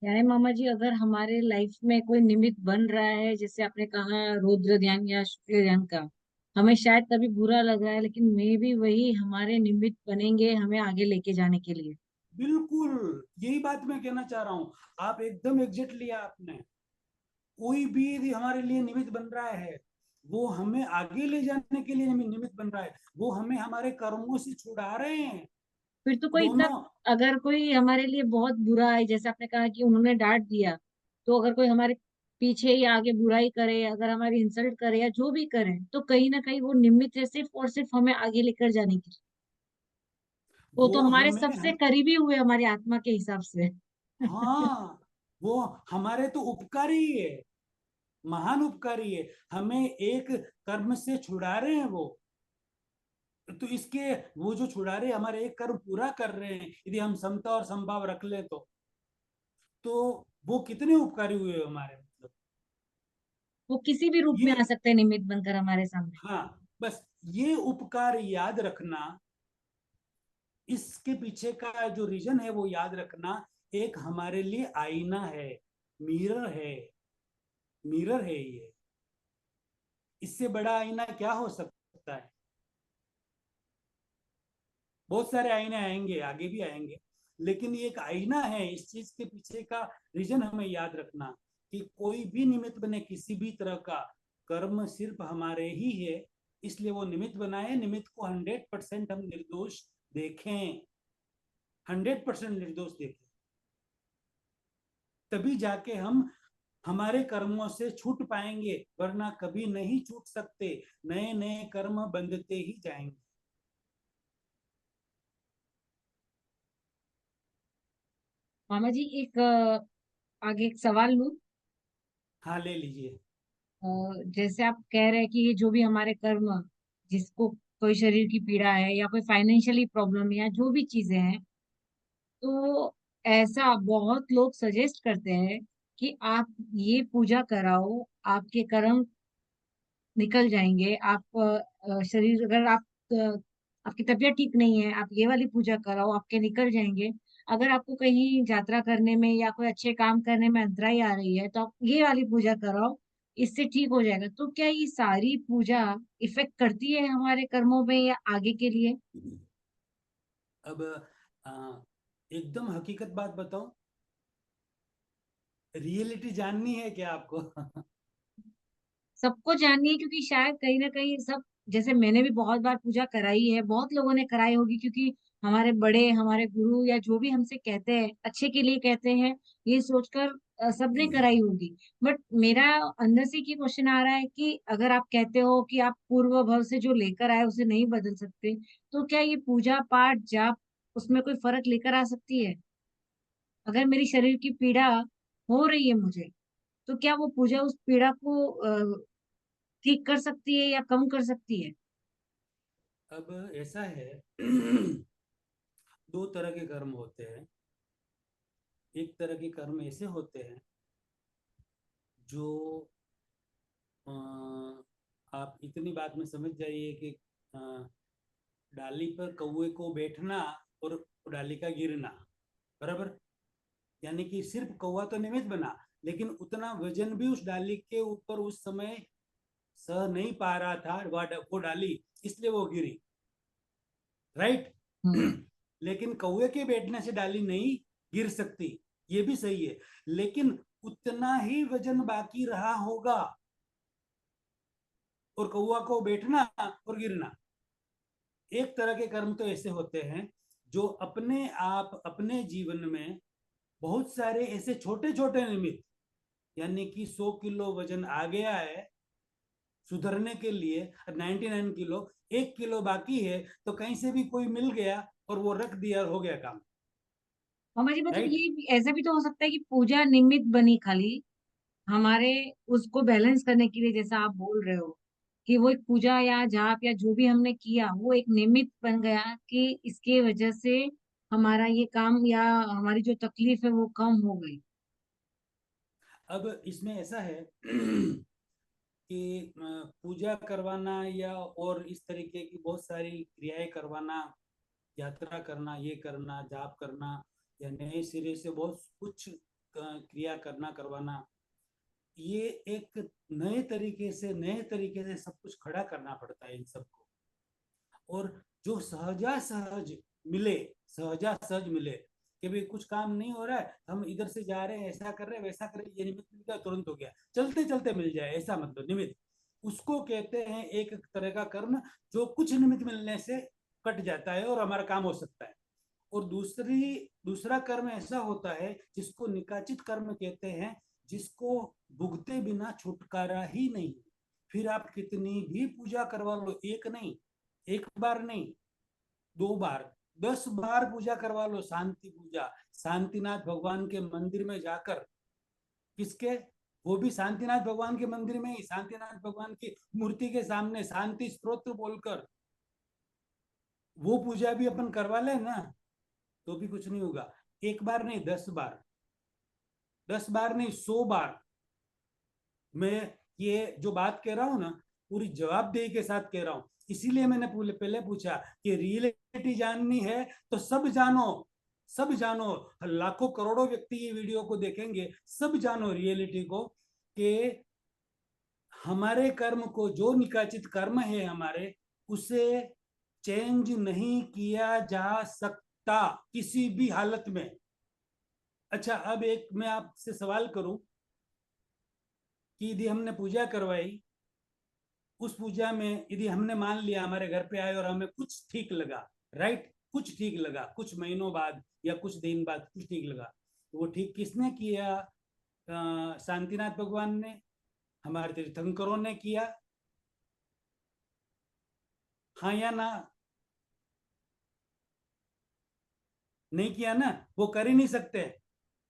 यानी मामा जी, अगर हमारे लाइफ में कोई निमित्त बन रहा है, जैसे आपने कहा रुद्र ध्यान या शुक्र ध्यान का, हमें शायद तभी बुरा लग रहा है, लेकिन मे भी वही हमारे निमित्त बनेंगे हमें आगे लेके जाने के लिए। बिल्कुल, यही बात मैं कहना चाह रहा हूं। आप एकदम एग्जैक्ट लिया आपने। कोई भी यदि हमारे लिए निमित्त बन रहा है, वो हमें आगे ले जाने के लिए निमित्त बन रहा है। वो हमें हमारे कर्मों से छुड़ा रहे हैं। फिर तो कोई इतना, दोनों। अगर कोई हमारे लिए बहुत बुरा है, जैसे आपने कहा कि उन्होंने डांट दिया, तो अगर कोई हमारे पीछे या आगे बुराई करे, अगर हमारी इंसल्ट करे या जो भी करे, तो कहीं ना कहीं वो निमित्त है सिर्फ और सिर्फ हमें आगे लेकर जाने के लिए। वो तो वो हमारे हमें सबसे हम करीबी हुए हमारी आत्मा के हिसाब से। हाँ, वो हमारे तो उपकारी है, महान उपकारी है। हमें एक कर्म से छुड़ा रहे हैं वो। तो इसके, वो जो छुड़ा रहे हैं, हमारे एक कर्म पूरा कर रहे हैं, यदि हम समता और समभाव रख ले तो वो कितने उपकारी हुए हमारे, मतलब। वो किसी भी रूप में आ ये, सकते हैं निमित्त बनकर हमारे सामने। हाँ, बस ये उपकार याद रखना, इसके पीछे का जो रीजन है वो याद रखना। एक हमारे लिए आईना है, मिरर है, मिरर है ये। इससे बड़ा आईना क्या हो सकता है? बहुत सारे आईने आएंगे, आगे भी आएंगे, लेकिन ये एक आईना है। इस चीज के पीछे का रीजन हमें याद रखना, कि कोई भी निमित्त बने किसी भी तरह का, कर्म सिर्फ हमारे ही है। इसलिए वो निमित्त बनाए, निमित्त को 100% हम निर्दोष देखें, 100% निर्दोष देखें। तभी जाके हम हमारे कर्मों से छूट पाएंगे, वरना कभी नहीं छूट सकते। नए नए कर्म बंधते ही जाएंगे। मामा जी, एक आगे एक सवाल लूं। हाँ, ले लीजिए। अ, जैसे आप कह रहे हैं कि ये जो भी हमारे कर्म, जिसको कोई शरीर की पीड़ा है या कोई फाइनेंशियली प्रॉब्लम या जो भी चीजें हैं, तो ऐसा बहुत लोग सजेस्ट करते हैं कि आप ये पूजा कराओ, आपके कर्म निकल जाएंगे। आप शरीर, अगर आप आपकी तबीयत ठीक नहीं है, आप ये वाली पूजा कराओ, आपके निकल जाएंगे। अगर आपको कहीं यात्रा करने में या कोई अच्छे काम करने में अंतराई आ रही है, तो आप ये वाली पूजा कराओ, इससे ठीक हो जाएगा। तो क्या ये सारी पूजा इफेक्ट करती है हमारे कर्मों में या आगे के लिए? अब आ, एकदम हकीकत बात बताऊं, रियलिटी जाननी है क्या आपको? सबको जाननी है, क्योंकि शायद कहीं ना कहीं सब, जैसे मैंने भी बहुत बार पूजा कराई है, बहुत लोगों ने कराई होगी, क्योंकि हमारे बड़े, हमारे गुरु या जो भी हमसे कहते हैं अच्छे के लिए कहते हैं, ये सोचकर सबने कराई होगी। बट मेरा अंदर से की क्वेश्चन आ रहा है कि अगर आप कहते हो कि आप पूर्व भव से जो लेकर आए उसे नहीं बदल सकते, तो क्या ये पूजा पाठ जाप उसमें कोई फर्क लेकर आ सकती है? अगर मेरी शरीर की पीड़ा हो रही है मुझे, तो क्या वो पूजा उस पीड़ा को ठीक कर सकती है या कम कर सकती है? अब ऐसा है दो तरह के कर्म होते हैं। एक तरह के कर्म ऐसे होते हैं जो अ, आप इतनी बात में समझ जाइए कि अ, डाली पर कौवे को बैठना और डाली का गिरना, बराबर। यानी कि सिर्फ कौवा तो निमित्त बना, लेकिन उतना वजन भी उस डाली के ऊपर उस समय सह नहीं पा रहा था वो डाली, इसलिए वो गिरी, राइट। हम्म। लेकिन कौवे के बैठने से डाली नहीं गिर सकती, ये भी सही है, लेकिन उतना ही वजन बाकी रहा होगा और कौवा को बैठना और गिरना। एक तरह के कर्म तो ऐसे होते हैं जो अपने आप अपने जीवन में बहुत सारे ऐसे छोटे छोटे निमित्त, यानी कि 100 किलो वजन आ गया है सुधरने के लिए, 99 किलो, 1 किलो बाकी है, तो कहीं से भी कोई मिल गया और वो रख दिया, हो गया काम, मामा जी, मतलब राइट। ऐसा भी तो हो सकता है कि पूजा निमित्त बनी खाली हमारे उसको बैलेंस करने के लिए, जैसा आप बोल रहे हो कि वो एक पूजा या जाप या जो भी हमने किया वो एक निमित्त बन गया कि इसके वजह से हमारा ये काम या हमारी जो तकलीफ है वो कम हो गई। अब इसमें ऐसा है कि पूजा करवाना या और इस तरीके की बहुत सारी क्रियाएं करवाना, यात्रा करना, ये करना, जाप करना, या नए सिरे से बहुत कुछ क्रिया करना करवाना, ये एक नए तरीके से सब कुछ खड़ा करना पड़ता है इन सबको। और जो सहजा सहज मिले, सहजा सहज मिले कि भाई कुछ काम नहीं हो रहा है, हम इधर से जा रहे हैं, ऐसा कर रहे हैं, वैसा कर रहे हैं, ये निमित्त मिल गया, तुरंत हो गया, चलते चलते मिल जाए, ऐसा मतलब निमित्त, उसको कहते हैं एक तरह का कर्म जो कुछ निमित्त मिलने से कट जाता है और हमारा काम हो सकता है। और दूसरा कर्म ऐसा होता है जिसको निकाचित कर्म कहते हैं, जिसको भुगते बिना छुटकारा ही नहीं। फिर आप कितनी भी पूजा करवा लो, एक नहीं, एक बार नहीं, 2 बार, 10 बार पूजा करवा लो, शांति पूजा, शांतिनाथ भगवान के मंदिर में जाकर, किसके, वो भी शांतिनाथ भगवान के मंदिर में ही, शांतिनाथ भगवान की मूर्ति के सामने शांति स्तोत्र बोलकर वो पूजा भी अपन करवा ले ना, तो भी कुछ नहीं होगा। एक बार नहीं, 10 बार, 10 बार नहीं, 100 बार। मैं ये जो बात कह रहा हूँ ना, पूरी जवाबदेही के साथ कह रहा हूँ। इसीलिए मैंने पहले पूछा कि रियलिटी जाननी है तो सब जानो, सब जानो। लाखों करोड़ों व्यक्ति ये वीडियो को देखेंगे, सब जानो रियलिटी को, कि हमारे कर्म को, जो निकाचित कर्म है हमारे, उसे चेंज नहीं किया जा सकता किसी भी हालत में। अच्छा, अब एक मैं आपसे सवाल करूं कि यदि हमने पूजा करवाई, उस पूजा में यदि हमने मान लिया हमारे घर पे आए और हमें कुछ ठीक लगा, राइट, कुछ ठीक लगा, कुछ महीनों बाद या कुछ दिन बाद कुछ ठीक लगा, तो वो ठीक किसने किया? शांतिनाथ भगवान ने, हमारे तीर्थंकरों ने किया, हाँ या ना? नहीं किया ना, वो कर ही नहीं सकते,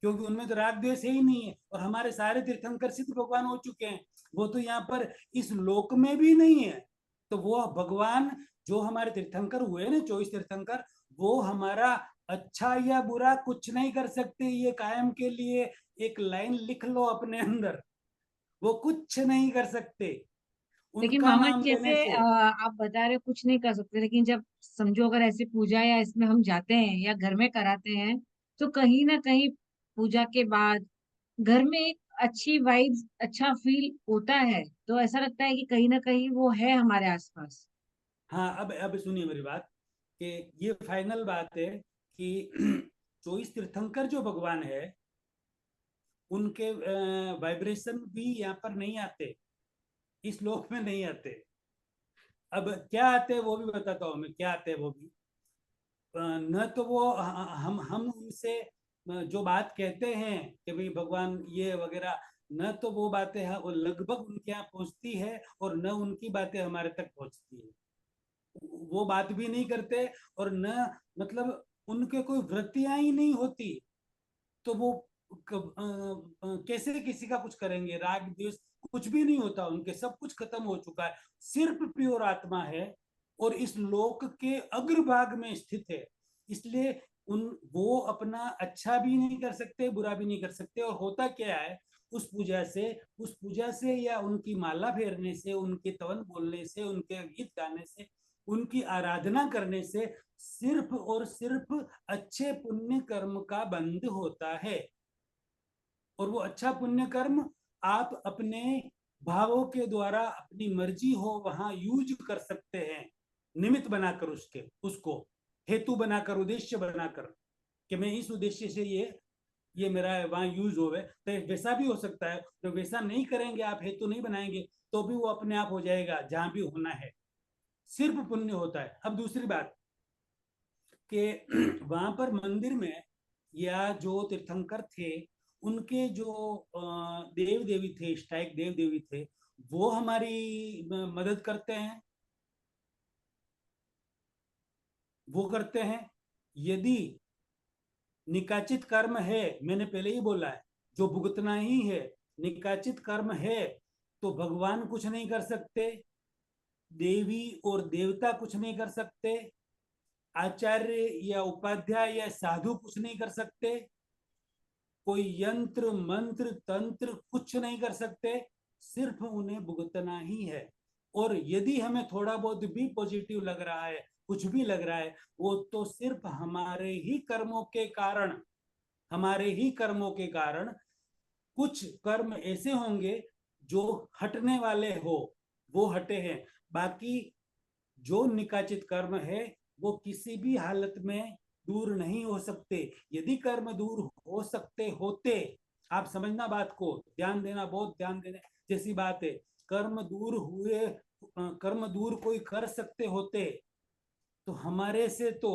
क्योंकि उनमें तो राग द्वेष ही नहीं है। और हमारे सारे तीर्थंकर सिद्ध भगवान हो चुके हैं, वो तो यहाँ पर इस लोक में भी नहीं है। तो वो भगवान जो हमारे तीर्थंकर हुए ना, 24 तीर्थंकर, वो हमारा अच्छा या बुरा कुछ नहीं कर सकते, ये कायम के लिए एक लाइन लिख लो अपने अंदर, वो कुछ नहीं कर सकते लेकिन उनका मामा नाम जी, लेने जैसे से। आप बता रहे हो कुछ नहीं कर सकते, लेकिन जब समझो अगर ऐसी पूजा या इसमें हम जाते हैं या घर में कराते हैं तो कहीं ना कहीं पूजा के बाद घर में एक अच्छी वाइब्स, अच्छा फील होता है, तो ऐसा लगता है कि कहीं ना कहीं वो है हमारे आसपास। हाँ, अब सुनिए मेरी बात, कि ये फाइनल बात है कि 24 तीर्थंकर जो भगवान है, उनके वाइब्रेशन भी यहाँ पर नहीं आते, इस लोक में नहीं आते। अब क्या आते हैं वो भी बताता हूँ मैं, क्या आते हैं वो भी। न तो वो हम उनसे जो बात कहते हैं कि भाई भगवान ये वगैरह, न तो वो बातें हैं वो लगभग उनके यहाँ पहुंचती है, और न उनकी बातें हमारे तक पहुंचती है, वो बात भी नहीं करते। और न, मतलब उनके कोई वृत्तियां ही नहीं होती, तो वो कैसे किसी का कुछ करेंगे? राग द्वेष कुछ भी नहीं होता उनके, सब कुछ खत्म हो चुका है, सिर्फ प्योर आत्मा है। और इस लोक के अग्रभाग में स्थित है, इसलिए वो अपना अच्छा भी नहीं कर सकते, बुरा भी नहीं कर सकते। और होता क्या है, उस पूजा से या उनकी माला फेरने से, उनके तवन बोलने से, उनके गीत गाने से, उनकी आराधना करने से सिर्फ और सिर्फ अच्छे पुण्य कर्म का बंध होता है। और वो अच्छा पुण्य कर्म आप अपने भावों के द्वारा अपनी मर्जी हो वहां यूज कर सकते हैं, निमित्त बनाकर, उसको हेतु बनाकर, उद्देश्य बनाकर, कि मैं इस उद्देश्य से ये मेरा वहां यूज होवे। तो वैसा भी हो सकता है, तो वैसा नहीं करेंगे आप, हेतु नहीं बनाएंगे, तो भी वो अपने आप हो जाएगा जहां भी होना है, सिर्फ पुण्य होता है। अब दूसरी बात कि वहां पर मंदिर में या जो तीर्थंकर थे, उनके जो देव देवी थे, इष्टायक देव देवी थे, वो हमारी मदद करते हैं, वो करते हैं। यदि निकाचित कर्म है, मैंने पहले ही बोला है, जो भुगतना ही है, निकाचित कर्म है, तो भगवान कुछ नहीं कर सकते, देवी और देवता कुछ नहीं कर सकते, आचार्य या उपाध्याय या साधु कुछ नहीं कर सकते, कोई यंत्र मंत्र तंत्र कुछ नहीं कर सकते, सिर्फ उन्हें भुगतना ही है। और यदि हमें थोड़ा बहुत भी पॉजिटिव लग रहा है, कुछ भी लग रहा है, वो तो सिर्फ हमारे ही कर्मों के कारण, हमारे ही कर्मों के कारण। कुछ कर्म ऐसे होंगे जो हटने वाले हो, वो हटे हैं। बाकी जो निकाचित कर्म है वो किसी भी हालत में दूर नहीं हो सकते। यदि कर्म दूर हो सकते होते, आप समझना बात को, ध्यान देना, बहुत ध्यान देने जैसी बात है। कर्म दूर हुए, कर्म दूर कोई कर सकते होते तो हमारे से तो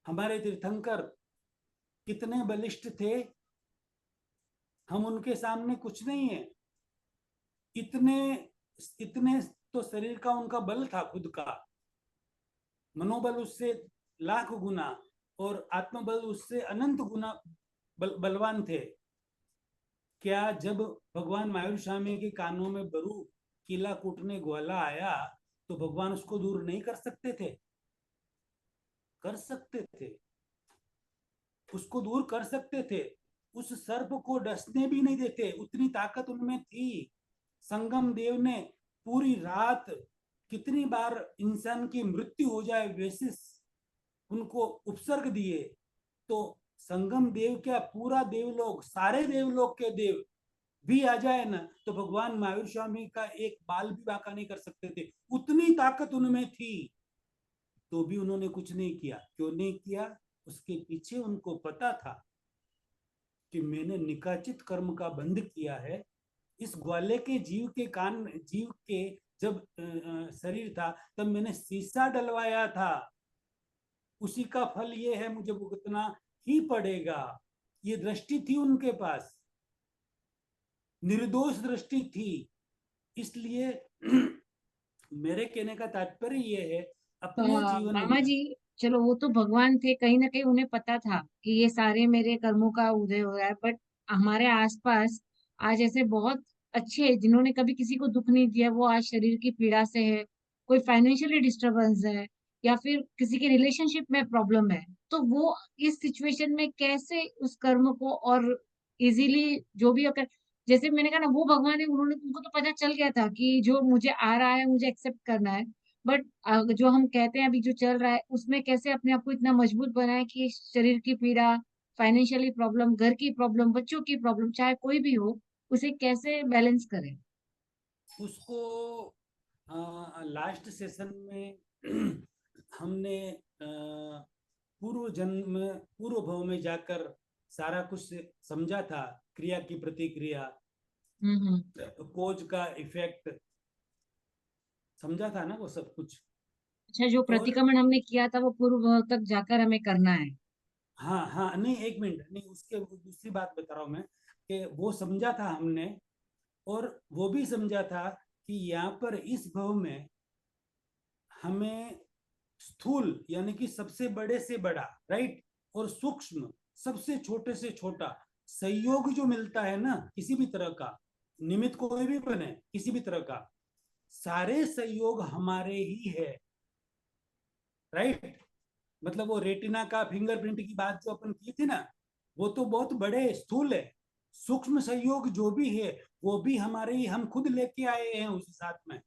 हमारे तीर्थंकर कितने बलिष्ठ थे, हम उनके सामने कुछ नहीं है। इतने इतने तो शरीर का उनका बल था, खुद का मनोबल उससे लाख गुना और आत्मबल उससे अनंत गुना बलवान थे। क्या जब भगवान मायूर स्वामी के कानों में बरू किला कूटने ग्वाला आया तो भगवान उसको दूर नहीं कर सकते थे? कर सकते थे, उसको दूर कर सकते थे। उस सर्प को डसने भी नहीं देते, उतनी ताकत उनमें थी। संगम देव ने पूरी रात कितनी बार इंसान की मृत्यु हो जाए वैसे उनको उपसर्ग दिए, तो संगम देव क्या, पूरा देवलोक, सारे देवलोक के देव भी आ जाए ना, तो भगवान महावीर स्वामी का एक बाल भी बांका नहीं कर सकते थे, उतनी ताकत उनमें थी। तो भी उन्होंने कुछ नहीं किया। क्यों नहीं किया? उसके पीछे उनको पता था कि मैंने निकाचित कर्म का बंध किया है। इस ग्वाले के जीव के जब शरीर था तब मैंने शीशा डलवाया था, उसी का फल ये है, मुझे भुगतना ही पड़ेगा। ये दृष्टि थी उनके पास, निर्दोष दृष्टि थी। इसलिए मेरे कहने का तात्पर्य ये है, अपने जीवन मामा में। जी, चलो वो तो भगवान थे, कहीं ना कहीं उन्हें पता था कि ये सारे मेरे कर्मों का उदय हो रहा है, बट हमारे आसपास आज ऐसे बहुत अच्छे हैं जिन्होंने कभी किसी को दुख नहीं दिया, वो आज शरीर की पीड़ा से है, कोई फाइनेंशियली डिस्टरबेंस है, या फिर किसी के रिलेशनशिप में प्रॉब्लम है, तो वो इस सिचुएशन में कैसे उस कर्म को और इजीली जो भी अगर, जैसे मैंने कहा ना, वो भगवान है, उन्होंने, उनको तो पता चल गया था कि जो मुझे आ रहा है मुझे एक्सेप्ट करना है। बट जो हम कहते हैं अभी जो चल रहा है उसमें कैसे अपने आप को इतना मजबूत बनाए कि शरीर की पीड़ा, फाइनेंशियली प्रॉब्लम, घर की प्रॉब्लम, बच्चों की प्रॉब्लम, चाहे कोई भी हो, उसे कैसे बैलेंस करें। उसको लास्ट सेशन में हमने पूर्व जन्म, पूर्व भव में जाकर सारा कुछ समझा था, क्रिया की प्रतिक्रिया, हम्म। कोज का इफेक्ट समझा था ना, वो सब कुछ। अच्छा, जो और प्रतिक्रमण हमने किया था वो पूर्व भाव तक जाकर हमें करना है। हाँ हाँ, नहीं एक मिनट, नहीं उसके दूसरी बात बता रहा हूँ मैं, कि वो समझा था हमने। और वो भी समझा था कि यहाँ पर इस भव में हमें स्थूल यानी कि सबसे बड़े से बड़ा, राइट, और सूक्ष्म सबसे छोटे से छोटा सहयोग जो मिलता है ना, किसी भी तरह का निमित्त कोई भी बने, किसी भी तरह का, सारे सहयोग हमारे ही है। राइट। मतलब वो रेटिना का फिंगरप्रिंट की बात जो अपन की थी ना, वो तो बहुत बड़े स्थूल है। सूक्ष्म सहयोग जो भी है वो भी हमारे ही, हम खुद लेके आए हैं उसी साथ में।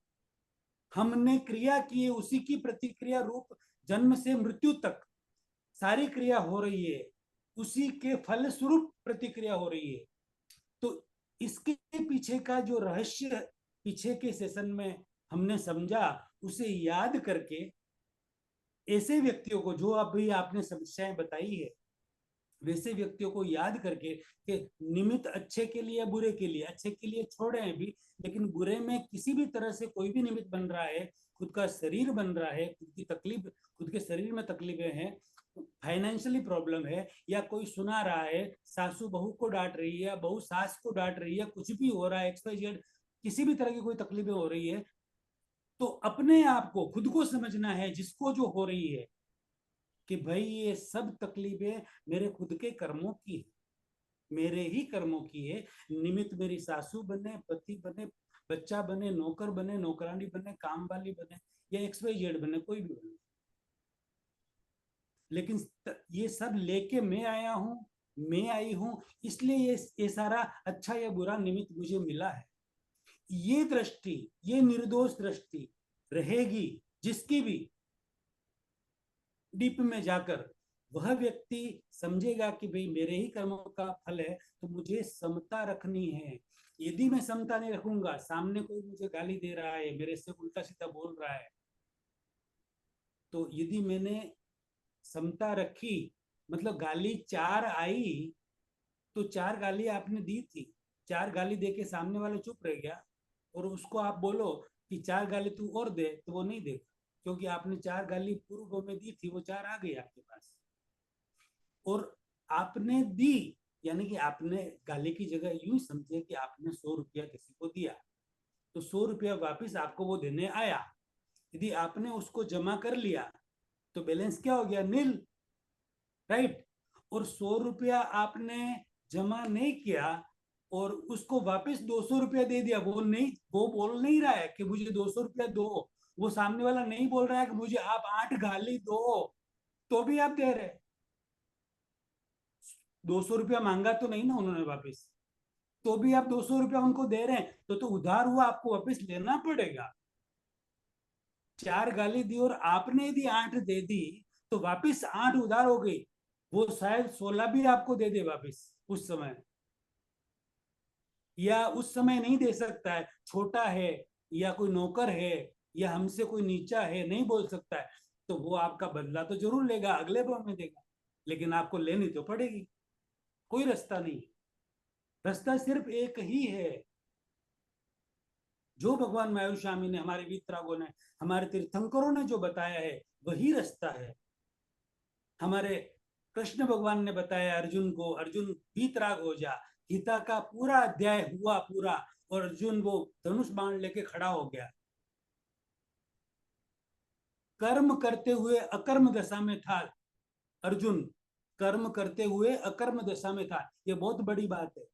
हमने क्रिया की, उसी की प्रतिक्रिया रूप जन्म से मृत्यु तक सारी क्रिया हो रही है, उसी के फल स्वरूप प्रतिक्रिया हो रही है। तो इसके पीछे का जो रहस्य पीछे के सेशन में हमने समझा, उसे याद करके ऐसे व्यक्तियों को, जो अभी आपने समस्याएं बताई है, वैसे व्यक्तियों को याद करके कि निमित्त अच्छे के लिए, बुरे के लिए, अच्छे के लिए छोड़े हैं भी, लेकिन बुरे में किसी भी तरह से कोई भी निमित्त बन रहा है, खुद का शरीर बन रहा है, खुद की तकलीफ, खुद के शरीर में तकलीफें हैं, फाइनेंशियली प्रॉब्लम है, या कोई सुना रहा है, सासू बहू को डांट रही है, बहू सास को डांट रही है, कुछ भी हो रहा है, XYZ, किसी भी तरह की कोई तकलीफें हो रही है, तो अपने आप को, खुद को समझना है, जिसको जो हो रही है, कि भाई ये सब तकलीफें मेरे खुद के कर्मों की है, मेरे ही कर्मों की है। निमित्त मेरी सासू बने, पति बने, बच्चा बने, नौकर बने, नौकरानी बने, काम वाली बने, या XYZ बने, कोई भी बने, लेकिन ये सब लेके मैं आया हूं, मैं आई हूं, इसलिए ये सारा अच्छा या बुरा निमित्त मुझे मिला है। ये दृष्टि, ये निर्दोष दृष्टि रहेगी जिसकी भी, डीप में जाकर वह व्यक्ति समझेगा कि भाई मेरे ही कर्मों का फल है, तो मुझे समता रखनी है। यदि मैं समता नहीं रखूंगा, सामने कोई मुझे गाली दे रहा है, मेरे से उल्टा सीधा बोल रहा है, तो यदि मैंने समता रखी, मतलब गाली 4 आई, तो 4 गाली आपने दी थी, 4 गाली दे के सामने वाला चुप रह गया, और उसको आप बोलो कि 4 गाली तू और दे, तो वो नहीं देगा, क्योंकि आपने 4 गाली पूर्व में दी थी, वो 4 आ गई आपके पास। और आपने दी, यानी कि आपने गाली की जगह यूं समझे कि आपने 100 रुपया किसी को दिया, तो 100 रुपया वापिस आपको वो देने आया। यदि आपने उसको जमा कर लिया, तो बैलेंस क्या हो गया? नील, राइट। और 100 रुपया आपने जमा नहीं किया और उसको वापस 200 रुपया दे दिया, वो नहीं, वो बोल नहीं रहा है कि मुझे 200 रुपया दो, वो सामने वाला नहीं बोल रहा है कि मुझे आप 8 गाली दो, तो भी आप दे रहे। 200 रुपया मांगा तो नहीं ना उन्होंने वापस, तो भी आप 200 रुपया उनको दे रहे हैं, तो उधार हुआ, आपको वापस लेना पड़ेगा। 4 गाली दी और आपने यदि 8 दे दी, तो वापस 8 उधार हो गई, वो शायद 16 भी आपको दे दे वापस उस समय, या उस समय नहीं दे सकता है, छोटा है, या कोई नौकर है, या हमसे कोई नीचा है, नहीं बोल सकता है, तो वो आपका बदला तो जरूर लेगा, अगले भाव में देगा, लेकिन आपको लेनी तो पड़ेगी। कोई रास्ता नहीं, रास्ता सिर्फ एक ही है, जो भगवान मायूर स्वामी ने, हमारे वीतरागों ने, हमारे तीर्थंकरों ने जो बताया है, वही रास्ता है। हमारे कृष्ण भगवान ने बताया अर्जुन को, अर्जुन वीतराग हो जा, गीता का पूरा अध्याय हुआ पूरा, और अर्जुन वो धनुष बाण लेके खड़ा हो गया। कर्म करते हुए अकर्म दशा में था अर्जुन, कर्म करते हुए अकर्म दशा में था, ये बहुत बड़ी बात है,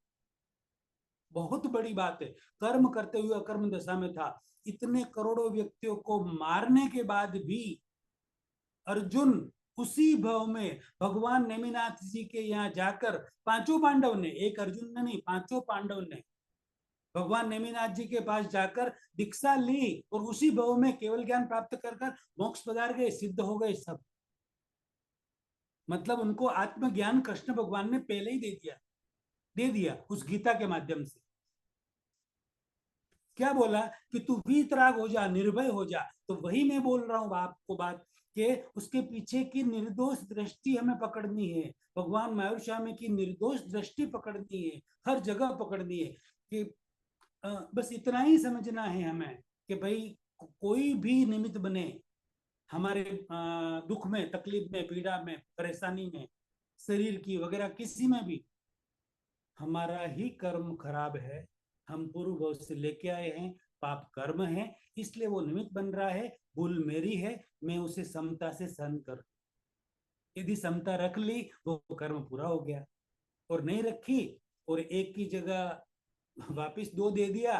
बहुत बड़ी बात है। कर्म करते हुए अकर्म दशा में था, इतने करोड़ों व्यक्तियों को मारने के बाद भी अर्जुन उसी भव में भगवान नेमिनाथ जी के यहाँ जाकर, पांचों पांडव ने, एक अर्जुन ने नहीं, पांचों पांडव ने भगवान नेमिनाथ जी के पास जाकर दीक्षा ली, और उसी भव में केवल ज्ञान प्राप्त कर कर मोक्ष पधार गए, सिद्ध हो गए सब। मतलब उनको आत्मज्ञान कृष्ण भगवान ने पहले ही दे दिया उस गीता के माध्यम से। क्या बोला कि तू वीतराग हो जा, निर्भय हो जा, तो वही मैं बोल रहा हूं आपको बात, कि उसके पीछे की निर्दोष दृष्टि हमें पकड़नी है, भगवान मायूर स्वामी की निर्दोष दृष्टि पकड़नी है, हर जगह पकड़नी है, कि बस इतना ही समझना है हमें कि भाई कोई भी निमित्त बने हमारे दुख में, तकलीफ में, पीड़ा में, परेशानी में, शरीर की वगैरह किसी में भी, हमारा ही कर्म खराब है, हम पूर्व भाव से लेके आए हैं, पाप कर्म है, इसलिए वो निमित्त बन रहा है, भूल मेरी है, मैं उसे समता से सहन कर, यदि समता रख ली वो कर्म पूरा हो गया, और नहीं रखी और एक की जगह वापिस 2 दे दिया,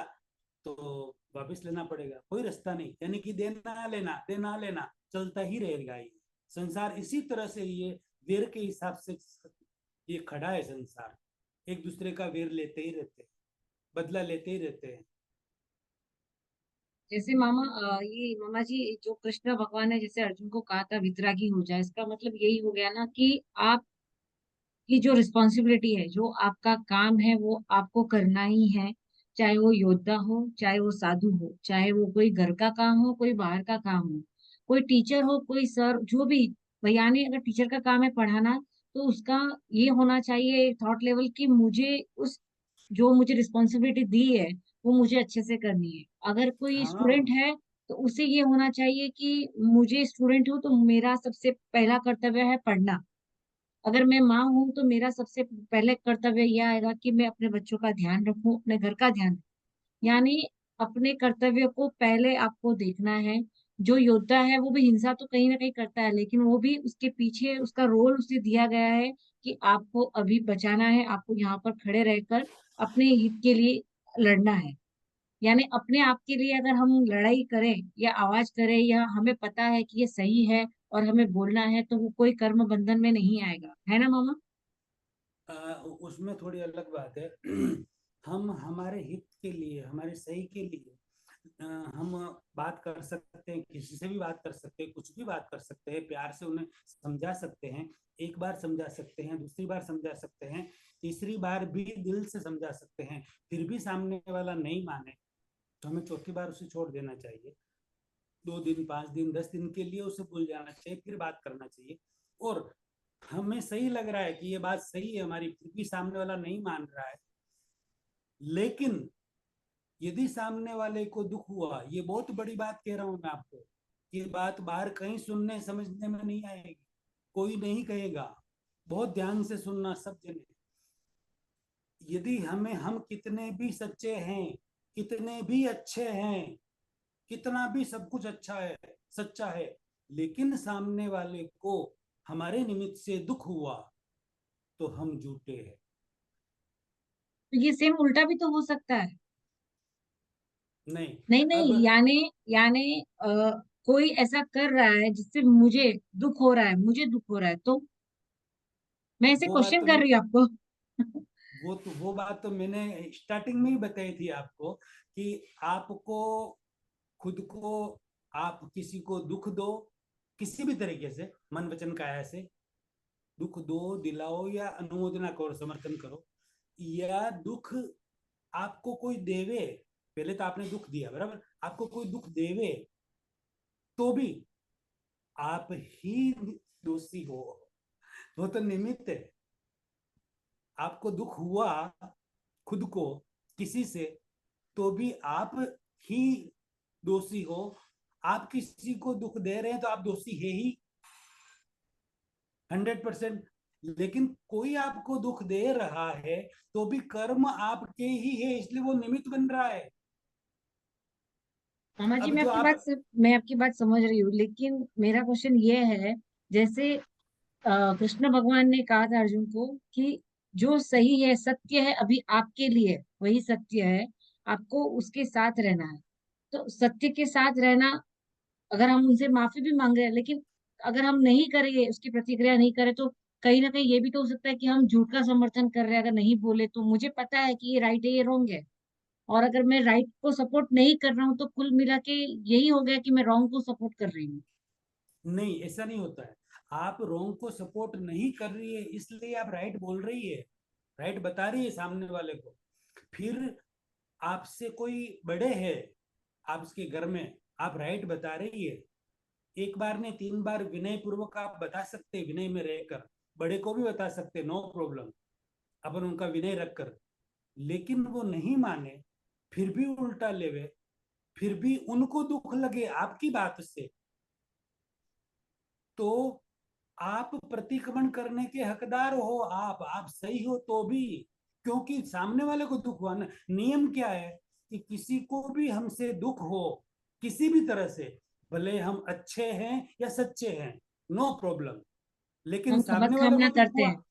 तो वापिस लेना पड़ेगा, कोई रास्ता नहीं, यानी कि देना लेना, देना लेना चलता ही रहेगा ये। संसार इसी तरह से ये वेर के हिसाब से ये खड़ा है। संसार एक दूसरे का वेर लेते ही रहते हैं, बदला लेते ही रहते हैं। जैसे मामा ये मामा जी, जो कृष्ण भगवान ने जैसे अर्जुन को कहा था वितरागी हो जाए, इसका मतलब यही हो गया ना कि आप की जो रिस्पॉन्सिबिलिटी है, जो आपका काम है वो आपको करना ही है। चाहे वो योद्धा हो, चाहे वो साधु हो, चाहे वो कोई घर का काम हो, कोई बाहर का काम हो, कोई टीचर हो, कोई सर, जो भी। यानी अगर टीचर का काम है पढ़ाना, तो उसका ये होना चाहिए थॉट लेवल कि मुझे उस जो मुझे रिस्पॉन्सिबिलिटी दी है वो मुझे अच्छे से करनी है। अगर कोई स्टूडेंट हाँ है तो उसे ये होना चाहिए कि मुझे स्टूडेंट हूँ तो मेरा सबसे पहला कर्तव्य है पढ़ना। अगर मैं माँ हूं तो मेरा सबसे पहले कर्तव्य यह आएगा कि मैं अपने बच्चों का ध्यान रखूं, अपने घर का ध्यान। यानी अपने कर्तव्य को पहले आपको देखना है। जो योद्धा है वो भी हिंसा तो कहीं ना कहीं करता है, लेकिन वो भी उसके पीछे उसका रोल उसे दिया गया है कि आपको अभी बचाना है, आपको यहाँ पर खड़े रहकर अपने हित के लिए लड़ना है। यानी अपने आप के लिए अगर हम लड़ाई करें या आवाज करें, या हमें पता है कि ये सही है और हमें बोलना है, तो वो कोई कर्म बंधन में नहीं आएगा, है ना मामा? उसमें थोड़ी अलग बात है। हम हमारे हित के लिए, हमारे सही के लिए हम बात कर सकते हैं, किसी से भी बात कर सकते हैं, कुछ भी बात कर सकते हैं, प्यार से उन्हें समझा सकते हैं। एक बार समझा सकते हैं, दूसरी बार समझा सकते हैं, तीसरी बार भी दिल से समझा सकते हैं। फिर भी सामने वाला नहीं माने तो हमें चौथी बार उसे छोड़ देना चाहिए। 2 दिन, 5 दिन, 10 दिन के लिए उसे भूल जाना चाहिए, फिर बात करना चाहिए। और हमें सही लग रहा है कि ये बात सही है हमारी, फिर भी सामने वाला नहीं मान रहा है, लेकिन यदि सामने वाले को दुख हुआ, ये बहुत बड़ी बात कह रहा हूं मैं आपको, ये बात बाहर कहीं सुनने समझने में नहीं आएगी, कोई नहीं कहेगा। बहुत ध्यान से सुनना सब जने। यदि हम कितने भी सच्चे हैं, कितने भी अच्छे हैं, कितना भी सब कुछ अच्छा है, सच्चा है, लेकिन सामने वाले को हमारे निमित्त से दुख हुआ, तो हम झूठे हैं। तो ये सेम उल्टा भी तो हो सकता है। नहीं। नहीं अब नहीं, यानी कोई ऐसा कर रहा है जिससे मुझे दुख हो रहा है, मुझे दुख हो रहा है, तो मैं ऐसे वो बात क्वेश्चन तो कर मैं रही हूँ आपको। वो बात तो मैंने स्टार्टिंग में ही बताई थी आपको, कि आपको खुद को, आप किसी को दुख दो, किसी भी तरीके से, मन वचन काया से दुख दो, दिलाओ, या अनुमोदना करो, समर्थन करो, या दुख आपको कोई देवे, पहले तो आपने दुख दिया बराबर, आपको कोई दुख देवे तो भी आप ही दोषी हो। वो तो निमित्त है। आपको दुख हुआ खुद को किसी से, तो भी आप ही दोषी हो। आप किसी को दुख दे रहे हैं तो आप दोषी है ही, 100%। लेकिन कोई आपको दुख दे रहा है तो भी कर्म आपके ही है, इसलिए वो निमित्त बन रहा है। मामा जी, अब जो आप, मैं आपकी बात समझ रही हूँ, लेकिन मेरा क्वेश्चन ये है, जैसे कृष्ण भगवान ने कहा था अर्जुन को कि जो सही है, सत्य है, अभी आपके लिए वही सत्य है, आपको उसके साथ रहना है। तो सत्य के साथ रहना, अगर हम उनसे माफी भी मांग रहे हैं, लेकिन अगर हम नहीं करेंगे, उसकी प्रतिक्रिया नहीं करें, तो कहीं ना कहीं ये भी तो हो सकता है कि हम झूठ का समर्थन कर रहे हैं। अगर नहीं बोले तो मुझे पता है कि ये राइट है, ये रॉन्ग है, और अगर मैं राइट को सपोर्ट नहीं कर रहा हूँ तो कुल मिला के यही हो गया कि मैं रॉन्ग को सपोर्ट कर रही हूँ। नहीं ऐसा नहीं होता है। आप रॉन्ग को सपोर्ट नहीं कर रही है इसलिए आप राइट बोल रही है, राइट बता रही है सामने वाले को। फिर आपसे कोई बड़े है, आप उसके घर में, आप राइट बता रही है, एक बार ने 3 बार विनय पूर्वक आप बता सकते, विनय में रहकर बड़े को भी बता सकते, नो प्रॉब्लम, अपन उनका विनय रखकर। लेकिन वो नहीं माने, फिर भी उल्टा लेवे, फिर भी उनको दुख लगे आपकी बात से, तो आप प्रतिक्रमण करने के हकदार हो। आप सही हो तो भी, क्योंकि सामने वाले को दुख हुआ ना। नियम क्या है कि किसी को भी हमसे दुख हो, किसी भी तरह से, भले हम अच्छे हैं या सच्चे हैं, नो प्रॉब्लम, लेकिन हम खमत सामने वाले खामना को दुख करते हुआ, हैं।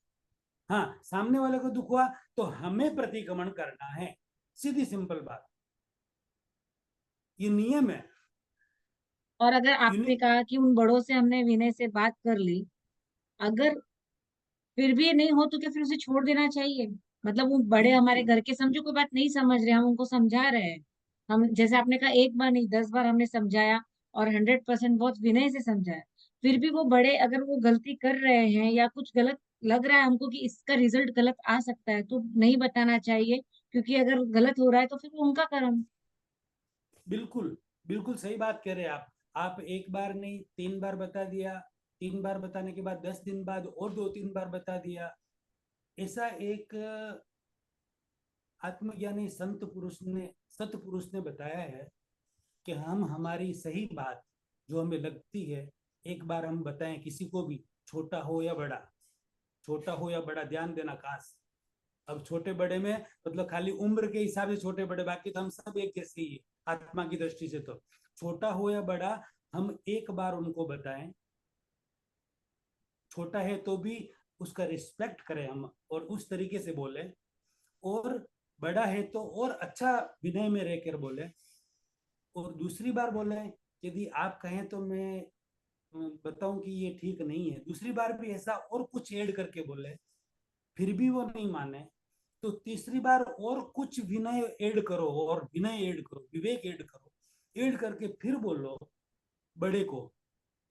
हाँ सामने वाले को दुख हुआ तो हमें प्रतिक्रमण करना है। सीधी सिंपल बात, ये नियम है। और अगर आपने यूनि कहा कि उन बड़ों से हमने विनय से बात कर ली, अगर फिर भी नहीं हो तो क्या फिर उसे छोड़ देना चाहिए? मतलब वो बड़े हमारे बिल्कुल घर के, समझो कोई बात नहीं समझ रहे, हम उनको समझा रहे हैं। हम जैसे आपने कहा, एक बार नहीं 10 बार हमने समझाया, और 100% बहुत विनय से समझाया, फिर भी वो बड़े अगर वो गलती कर रहे हैं या कुछ गलत लग रहा है हमको कि इसका रिजल्ट गलत आ सकता है, तो नहीं बताना चाहिए, क्योंकि अगर गलत हो रहा है तो फिर वो उनका कर्म। बिल्कुल बिल्कुल सही बात कह रहे हैं आप एक बार नहीं 3 बार बता दिया, 3 बार बताने के बाद 10 दिन बाद और 2-3 बार बता दिया। ऐसा एक आत्मज्ञानी सत पुरुष ने बताया है कि हम हमारी सही बात जो हमें लगती है, एक बार हम बताएं किसी को भी, छोटा हो या बड़ा, छोटा हो या बड़ा, ध्यान देना खास। अब छोटे बड़े में मतलब खाली उम्र के हिसाब से छोटे बड़े, बाकी तो हम सब एक जैसे ही है आत्मा की दृष्टि से। तो छोटा हो या बड़ा, हम एक बार उनको बताएं, छोटा है तो भी उसका रिस्पेक्ट करें हम और उस तरीके से बोले, और बड़ा है तो और अच्छा विनय में रहकर बोले। और दूसरी बार बोले, यदि आप कहें तो मैं बताऊं कि ये ठीक नहीं है, दूसरी बार भी ऐसा और कुछ ऐड करके बोले, फिर भी वो नहीं माने, तो तीसरी बार और कुछ विनय ऐड करो, और विनय ऐड करो, विवेक ऐड करो, ऐड करके फिर बोलो बड़े को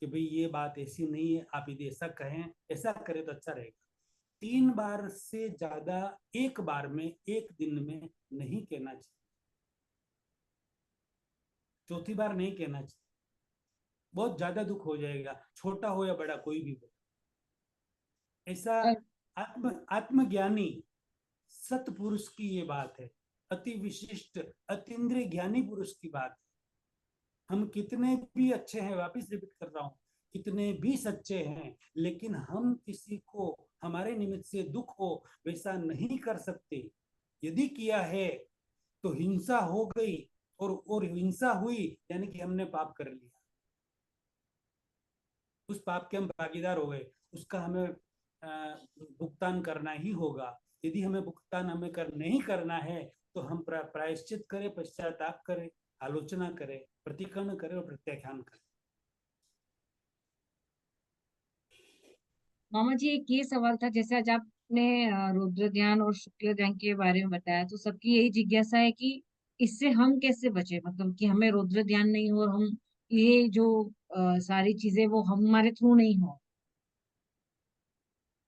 कि भाई ये बात ऐसी नहीं है, आप यदि ऐसा कहें, ऐसा करें तो अच्छा रहेगा। 3 बार से ज्यादा एक बार में, एक दिन में नहीं कहना चाहिए, चौथी बार नहीं कहना चाहिए, बहुत ज्यादा दुख हो जाएगा, छोटा हो या बड़ा कोई भी हो। ऐसा आत्मज्ञानी सतपुरुष की ये बात है, अति विशिष्ट अतीन्द्रिय ज्ञानी पुरुष की बात है। हम कितने भी अच्छे हैं, वापिस रिपीट कर रहा हूं, कितने भी सच्चे हैं, लेकिन हम किसी को हमारे निमित्त से दुख हो वैसा नहीं कर सकते। यदि किया है तो हिंसा हो गई, और हिंसा हुई यानी कि हमने पाप कर लिया, उस पाप के हम भागीदार हो गए, उसका हमें भुगतान करना ही होगा। यदि हमें भुगतान हमें नहीं करना है तो हम प्रायश्चित करें, पश्चाताप करें, आलोचना करें, प्रतिकरण करें और प्रत्याख्यान करें। मामा जी, एक ये सवाल था, जैसे आज आपने रुद्र ध्यान और शुक्ल ध्यान के बारे में बताया, तो सबकी यही जिज्ञासा है कि इससे हम कैसे बचे, मतलब कि हमें रुद्र ध्यान नहीं हो और हम ये जो सारी चीजें वो हमारे थ्रू नहीं हो।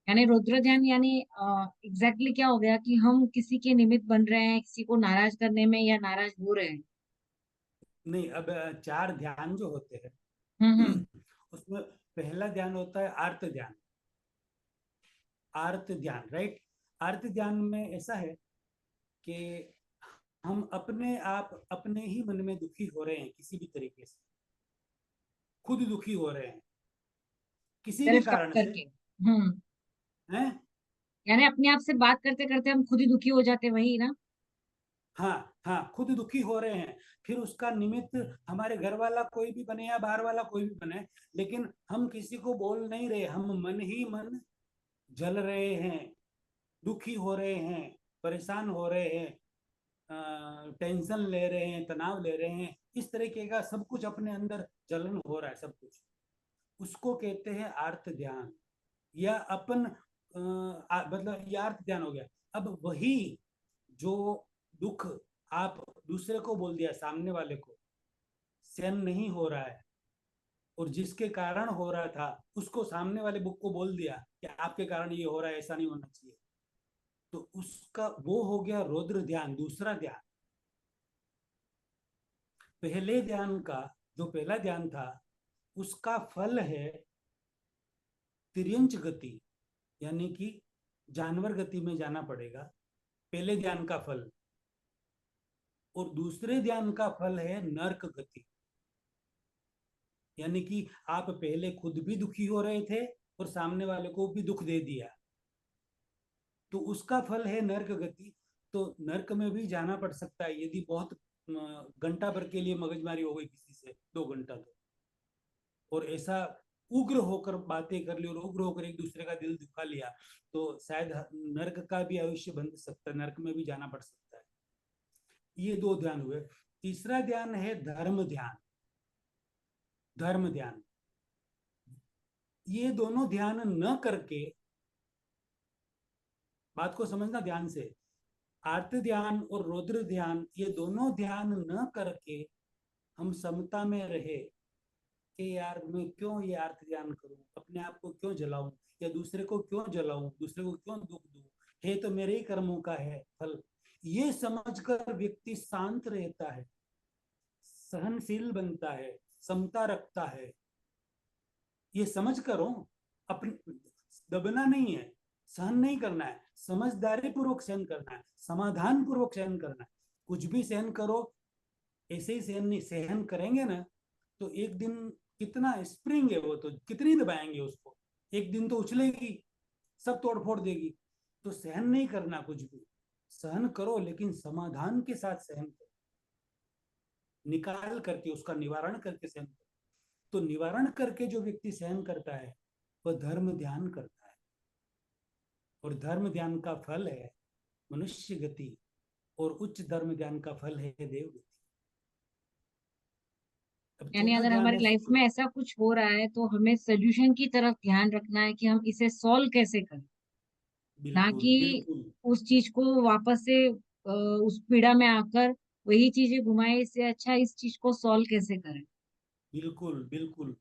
यानी रुद्र ध्यान यानी एग्जैक्टली क्या हो गया कि हम किसी के निमित्त बन रहे हैं, किसी को नाराज करने में या नाराज हो रहे हैं। नहीं, अब 4 ध्यान जो होते हम्म। हैं उसमें पहला ध्यान होता है आर्त ध्यान। आर्त ध्यान, राइट। आर्त ध्यान में ऐसा है कि हम अपने आप अपने ही मन में दुखी हो रहे हैं, किसी भी तरीके से खुद दुखी हो रहे हैं किसी भी सेल्फ टॉक कारण से। करके। हम्म। हैं। यानी अपने आप से बात करते करते हम खुद ही दुखी हो जाते, वही ना? हाँ हाँ, खुद दुखी हो रहे हैं, फिर उसका निमित्त हमारे घर वाला कोई भी बने या बाहर वाला कोई भी बने, लेकिन हम किसी को बोल नहीं रहे, हम मन ही मन जल रहे हैं, दुखी हो रहे हैं, परेशान हो रहे हैं, टेंशन ले रहे हैं, तनाव ले रहे हैं, इस तरीके का सब कुछ अपने अंदर जलन हो रहा है सब कुछ। उसको कहते हैं आर्त ध्यान, या अपन मतलब ये अर्थ ध्यान हो गया। अब वही जो दुख आप दूसरे को बोल दिया, सामने वाले को सहन नहीं हो रहा है, और जिसके कारण हो रहा था उसको, सामने वाले बुक को बोल दिया कि आपके कारण ये हो रहा है, ऐसा नहीं होना चाहिए, तो उसका वो हो गया रौद्र ध्यान, दूसरा ध्यान। पहले ध्यान का, जो पहला ध्यान था, उसका फल है तिर्यंच गति, यानी कि जानवर गति में जाना पड़ेगा, पहले ध्यान का फल। और दूसरे ध्यान का फल है नर्क गति, यानी कि आप पहले खुद भी दुखी हो रहे थे और सामने वाले को भी दुख दे दिया, तो उसका फल है नर्क गति। तो नर्क में भी जाना पड़ सकता है यदि बहुत घंटा भर के लिए मगजमारी हो गई किसी से, 2 घंटा, तो और ऐसा उग्र होकर बातें कर ली और उग्र होकर एक दूसरे का दिल दुखा लिया, तो शायद नर्क का भी आयुष्य बन सकता है, नर्क में भी जाना पड़ सकता है। ये 2 ध्यान हुए। तीसरा ध्यान है धर्म ध्यान। धर्म ध्यान, ये दोनों ध्यान न करके, बात को समझना ध्यान से, आर्त ध्यान और रौद्र ध्यान, ये दोनों ध्यान न करके हम समता में रहे कि यार मैं क्यों ये आर्त ध्यान करूं, अपने आप को क्यों जलाऊं, या दूसरे को क्यों जलाऊं, दूसरे को क्यों दुख दूं, हे तो मेरे ही कर्मों का है फल। ये समझकर व्यक्ति शांत रहता है, सहनशील बनता है, समता रखता है। ये समझ करो, अपने दबना नहीं है, सहन नहीं करना है, समझदारी पूर्वक सहन करना है, समाधान पूर्वक सहन करना है। कुछ भी सहन करो, ऐसे ही सहन नहीं, सहन करेंगे ना तो एक दिन कितना स्प्रिंग है वो, तो कितनी दबाएंगे उसको, एक दिन तो उछलेगी, सब तोड़ फोड़ देगी। तो सहन नहीं करना कुछ भी, सहन करो लेकिन समाधान के साथ सहन करो, निकाल करके उसका निवारण करके सहन करो। तो निवारण करके जो व्यक्ति सहन करता है वह धर्म ध्यान करता है, और धर्म ध्यान का फल है मनुष्य गति, और उच्च धर्म ध्यान का फल है देव गति। अब यानी चौथा अगर ध्यान हमारी है लाइफ शुक्ल। में ऐसा कुछ हो रहा है तो हमें सोल्यूशन की तरफ ध्यान रखना है कि हम इसे सॉल्व कैसे करें, ना बिल्कुल कि बिल्कुल। उस चीज को वापस से उस पीड़ा में आकर वही चीजें घुमाए। इससे अच्छा इस चीज को सॉल्व कैसे करें। बिल्कुल बिल्कुल।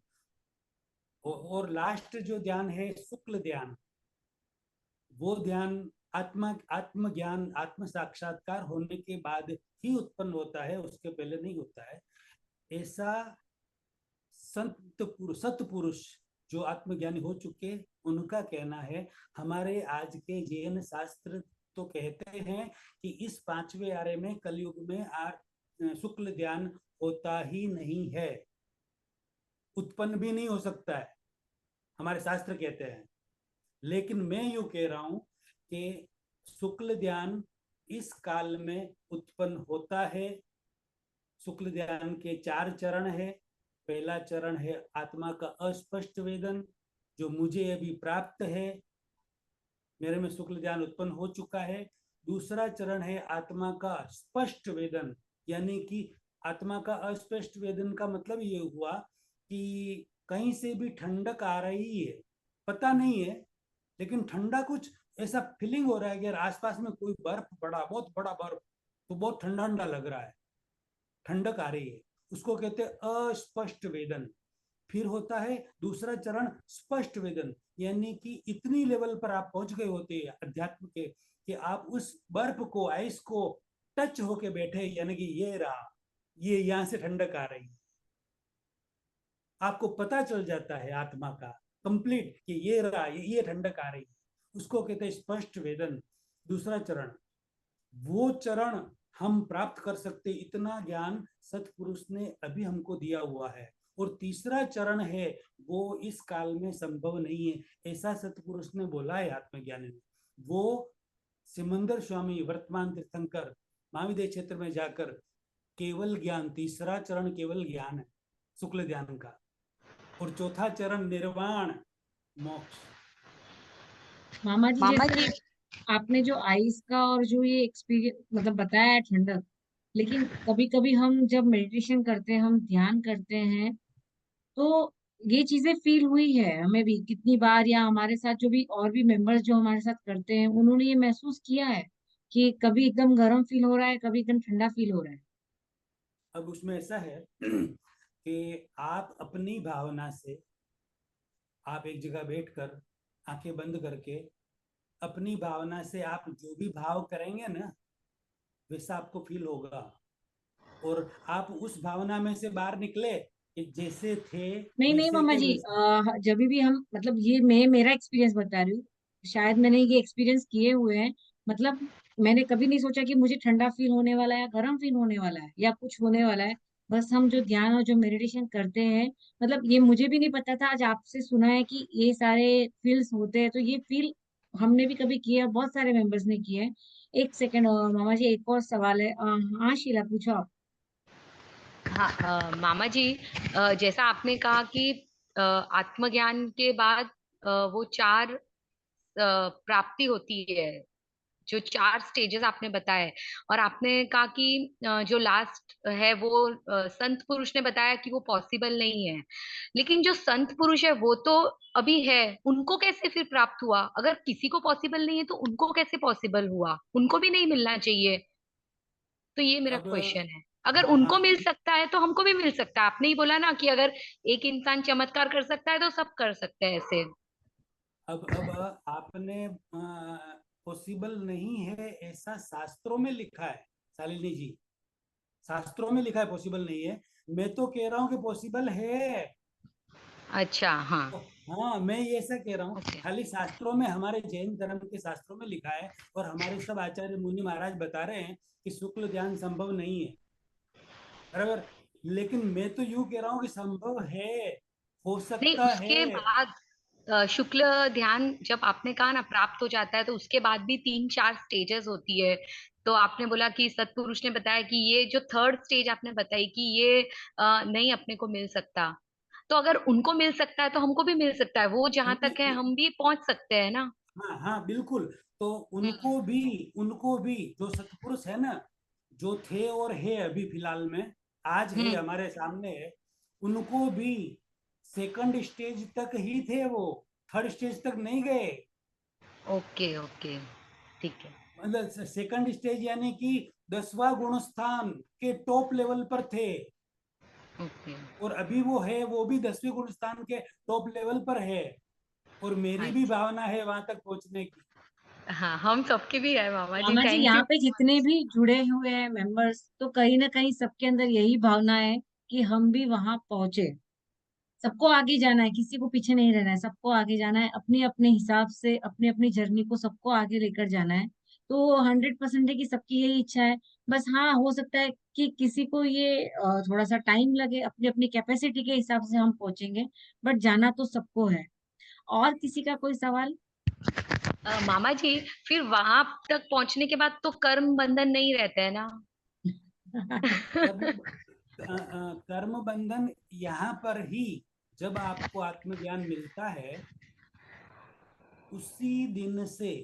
और लास्ट जो ध्यान है शुक्ल ध्यान, वो ध्यान आत्मा आत्मज्ञान आत्म साक्षात्कार होने के बाद ही उत्पन्न होता है, उसके पहले नहीं होता है। ऐसा संत पुरुष सतपुरुष जो आत्मज्ञानी हो चुके, उनका कहना है। हमारे आज के जैन शास्त्र तो कहते हैं कि इस पांचवें आर्य में कलयुग में शुक्ल ध्यान होता ही नहीं है, उत्पन्न भी नहीं हो सकता है, हमारे शास्त्र कहते हैं। लेकिन मैं यूं कह रहा हूं कि शुक्ल ध्यान इस काल में उत्पन्न होता है। शुक्ल ध्यान के 4 चरण है। पहला चरण है आत्मा का अस्पष्ट वेदन, जो मुझे अभी प्राप्त है, मेरे में शुक्ल ध्यान उत्पन्न हो चुका है। दूसरा चरण है आत्मा का स्पष्ट वेदन, यानी कि आत्मा का अस्पष्ट वेदन का मतलब ये हुआ कि कहीं से भी ठंडक आ रही है, पता नहीं है, लेकिन ठंडा कुछ ऐसा फीलिंग हो रहा है कि यार आसपास में कोई बर्फ पड़ा, बहुत बड़ा बर्फ, तो बहुत ठंडा ठंडा लग रहा है, ठंडक आ रही है, उसको कहते हैं अस्पष्ट वेदन। फिर होता है दूसरा चरण स्पष्ट वेदन, यानी कि इतनी लेवल पर आप पहुंच गए होते हैं अध्यात्म के कि आप उस बर्फ को, आइस को टच होके बैठे, यानी कि ये रहा, ये यहां से ठंडक आ रही है, आपको पता चल जाता है आत्मा का कंप्लीट कि ये रहा, ये ठंडक आ रही है, उसको कहते हैं स्पष्ट वेदन। दूसरा चरण, वो चरण हम प्राप्त कर सकते, इतना ज्ञान सतपुरुष ने अभी हमको दिया हुआ है। और तीसरा चरण है, वो इस काल में संभव नहीं है, ऐसा सतपुरुष ने बोला है आत्मज्ञानी ने। वो सिमंदर स्वामी वर्तमान तीर्थंकर महाविद्य क्षेत्र में जाकर केवल ज्ञान, तीसरा चरण केवल ज्ञान है शुक्ल ध्यान का, और चौथा चरण निर्वाण मोक्ष। मामा जी, मामा जैसे जी। आपने जो आइस का और जो ये एक्सपीरियंस मतलब बताया है ठंडक, लेकिन कभी कभी हम जब मेडिटेशन करते हैं, हम ध्यान करते हैं, तो ये चीजें फील हुई है हमें भी कितनी बार, या हमारे साथ जो भी और भी मेंबर्स जो हमारे साथ करते हैं उन्होंने ये महसूस किया है कि कभी एकदम गर्म फील हो रहा है, कभी एकदम ठंडा फील हो रहा है। अब उसमें ऐसा है कि आप अपनी भावना से, आप एक जगह बैठकर आंखें बंद करके अपनी भावना से आप जो भी भाव करेंगे ना, वैसा आपको फील होगा, और आप उस भावना में से बाहर निकले कि जैसे थे नहीं नहीं वैसे मामा के जी, वैसे। जब भी हम मतलब ये मैं मेरा एक्सपीरियंस बता रही हूँ, शायद मैंने ये एक्सपीरियंस किए हुए हैं। मतलब मैंने कभी नहीं सोचा कि मुझे ठंडा फील होने वाला है या गर्म फील होने वाला है या कुछ होने वाला है। बस हम जो ध्यान और जो मेडिटेशन करते हैं, मतलब ये मुझे भी नहीं पता था, आज आपसे सुना है कि ये सारे फील्स होते हैं। तो ये फील हमने भी कभी किया, बहुत सारे मेंबर्स ने किया है। एक सेकंड मामा जी, एक और सवाल है। हाँ शीला, पूछो आप। हाँ, मामा जी, जैसा आपने कहा कि आत्मज्ञान के बाद वो चार प्राप्ति होती है, जो 4 स्टेजेस आपने बताए, और आपने कहा कि जो लास्ट है वो संत पुरुष ने बताया कि वो पॉसिबल नहीं है। लेकिन जो संत पुरुष है वो तो अभी है, उनको कैसे फिर प्राप्त हुआ? अगर किसी को पॉसिबल नहीं है तो उनको कैसे पॉसिबल हुआ? उनको भी नहीं मिलना चाहिए? तो ये मेरा अब क्वेश्चन है। अगर हाँ उनको हाँ, मिल सकता है तो हमको भी मिल सकता है। आपने ही बोला ना कि अगर एक इंसान चमत्कार कर सकता है तो सब कर सकते हैं ऐसे। अब आपने पॉसिबल नहीं है ऐसा शास्त्रों में लिखा है शालिनी जी, शास्त्रों में लिखा है पॉसिबल नहीं है। मैं तो कह रहा हूँ कि पॉसिबल है। अच्छा, हाँ। तो हाँ, मैं ये ऐसा कह रहा हूँ, ओके। खाली शास्त्रों में, हमारे जैन धर्म के शास्त्रों में लिखा है और हमारे सब आचार्य मुनि महाराज बता रहे हैं कि शुक्ल ध्यान संभव नहीं है, बराबर। लेकिन मैं तो यूं कह रहा हूँ कि संभव है, हो नहीं, सकता उसके है। बाद शुक्ल ध्यान जब आपने कहा ना प्राप्त हो जाता है, तो उसके बाद भी 3-4 स्टेजेस होती है। तो आपने बोला कि सतपुरुष ने बताया कि ये जो थर्ड स्टेज आपने बताई कि ये नहीं अपने को मिल सकता। तो अगर उनको मिल सकता है तो हमको भी मिल सकता है, वो जहां नहीं, तक है हम भी पहुंच सकते हैं ना। हाँ हाँ बिल्कुल। तो हम्म। उनको भी जो सतपुरुष है ना, जो थे और है अभी फिलहाल में, आज है हम्म। हमारे सामने है, उनको भी सेकंड स्टेज तक ही थे वो, थर्ड स्टेज तक नहीं गए। ओके, ओके, ठीक है। मतलब सेकंड स्टेज यानी कि 10वां गुण स्थान के टॉप लेवल पर थे, ओके। और अभी वो है, वो भी 10वें गुण स्थान के टॉप लेवल पर है। और मेरी भी अच्छा। भावना है वहां तक पहुंचने की। हाँ, हम सबकी भी है मामा जी, मामा जी, थैंक यू यहाँ पे सो जितने मच। भी जुड़े हुए हैं मेंबर्स, तो कहीं ना कहीं सबके अंदर यही भावना है कि हम भी वहां पहुंचे। सबको आगे जाना है, किसी को पीछे नहीं रहना है, सबको आगे जाना है, अपने अपने हिसाब से अपनी अपनी जर्नी को सबको आगे लेकर जाना है। तो 100% है कि सबकी यही इच्छा है। बस हाँ, हो सकता है कि किसी को ये थोड़ा सा टाइम लगे, अपनी अपनी कैपेसिटी के हिसाब से हम पहुंचेंगे। बट जाना तो सबको है। और किसी का कोई सवाल? मामा जी, फिर वहां तक पहुंचने के बाद तो कर्म बंधन नहीं रहते हैं ना? कर्म कर्म बंधन यहाँ पर ही, जब आपको आत्मज्ञान मिलता है उसी दिन से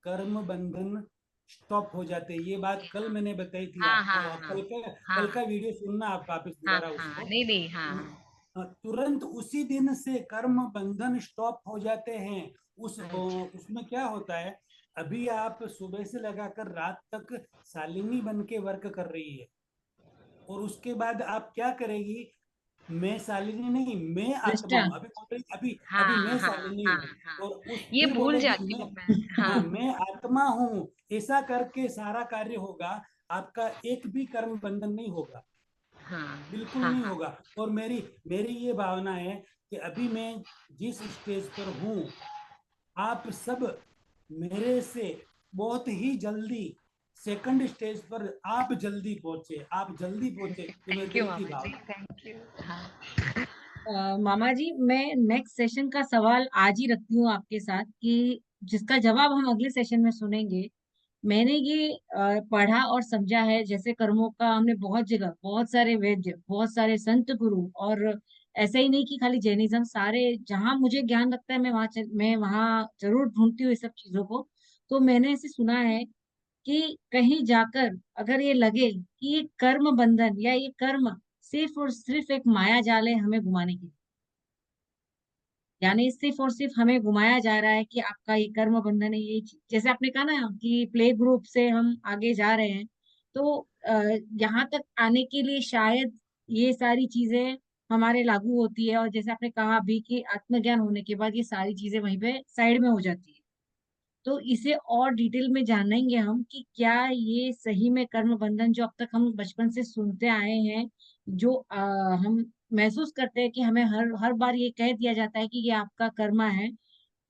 कर्म बंधन स्टॉप हो जाते हैं। ये बात कल मैंने बताई थी हाँ, आपको, हाँ, और हाँ, कल का हाँ, वीडियो सुनना आप वापस हाँ, दोबारा हाँ, उसको। नहीं, नहीं, हाँ। तुरंत उसी दिन से कर्म बंधन स्टॉप हो जाते हैं। अच्छा। उसमें क्या होता है, अभी आप सुबह से लगाकर रात तक शालिनी बन के वर्क कर रही है, और उसके बाद आप क्या करेगी, मैं शालिनी नहीं, मैं आत्मा दृष्टा। हूँ, अभी बोल रही, अभी अभी हाँ, मैं हाँ, शालिनी हाँ, हूँ। हाँ, और उस ये फिर भूल बोलेगी जाती मैं, हूँ मैं। हाँ हाँ। मैं आत्मा हूँ। ऐसा करके सारा कार्य होगा, आपका एक भी कर्म बंधन नहीं होगा, हाँ, बिल्कुल हाँ, नहीं हाँ, होगा। और मेरी मेरी ये भावना है कि अभी मैं जिस स्टेज पर हूँ, आप सब मेरे से बहुत ही जल्दी सेकंड स्टेज पर आप जल्दी पहुंचे, आप जल्दी पहुंचे, ये मेरे थैंक यू दिल की मामा जी, भावना है। Thank you. हाँ। मामा जी, मैं नेक्स्ट सेशन का सवाल आज ही रखती हूँ आपके साथ, कि जिसका जवाब हम अगले सेशन में सुनेंगे। मैंने ये पढ़ा और समझा है, जैसे कर्मों का हमने बहुत जगह, बहुत सारे वेद, बहुत सारे संत गुरु, और ऐसा ही नहीं कि खाली जैनिज्म, सारे जहां मुझे ज्ञान लगता है मैं वहां जरूर ढूंढती हूँ इस सब चीजों को। तो मैंने ऐसे सुना है कि कहीं जाकर अगर ये लगे कि ये कर्म बंधन या ये कर्म सिर्फ और सिर्फ एक माया जाल है हमें घुमाने की, यानी सिर्फ और सिर्फ हमें घुमाया जा रहा है कि आपका ये कर्म बंधन है, ये जैसे आपने कहा ना कि प्ले ग्रुप से हम आगे जा रहे हैं। तो यहाँ तक आने के लिए शायद ये सारी चीजें हमारे लागू होती है, और जैसे आपने कहा अभी कि आत्मज्ञान होने के बाद ये सारी चीजें वहीं पे साइड में हो जाती है। तो इसे और डिटेल में जानेंगे हम कि क्या ये सही में कर्म बंधन, जो अब तक हम बचपन से सुनते आए हैं, जो हम महसूस करते हैं कि हमें हर हर बार ये कह दिया जाता है कि ये आपका कर्मा है,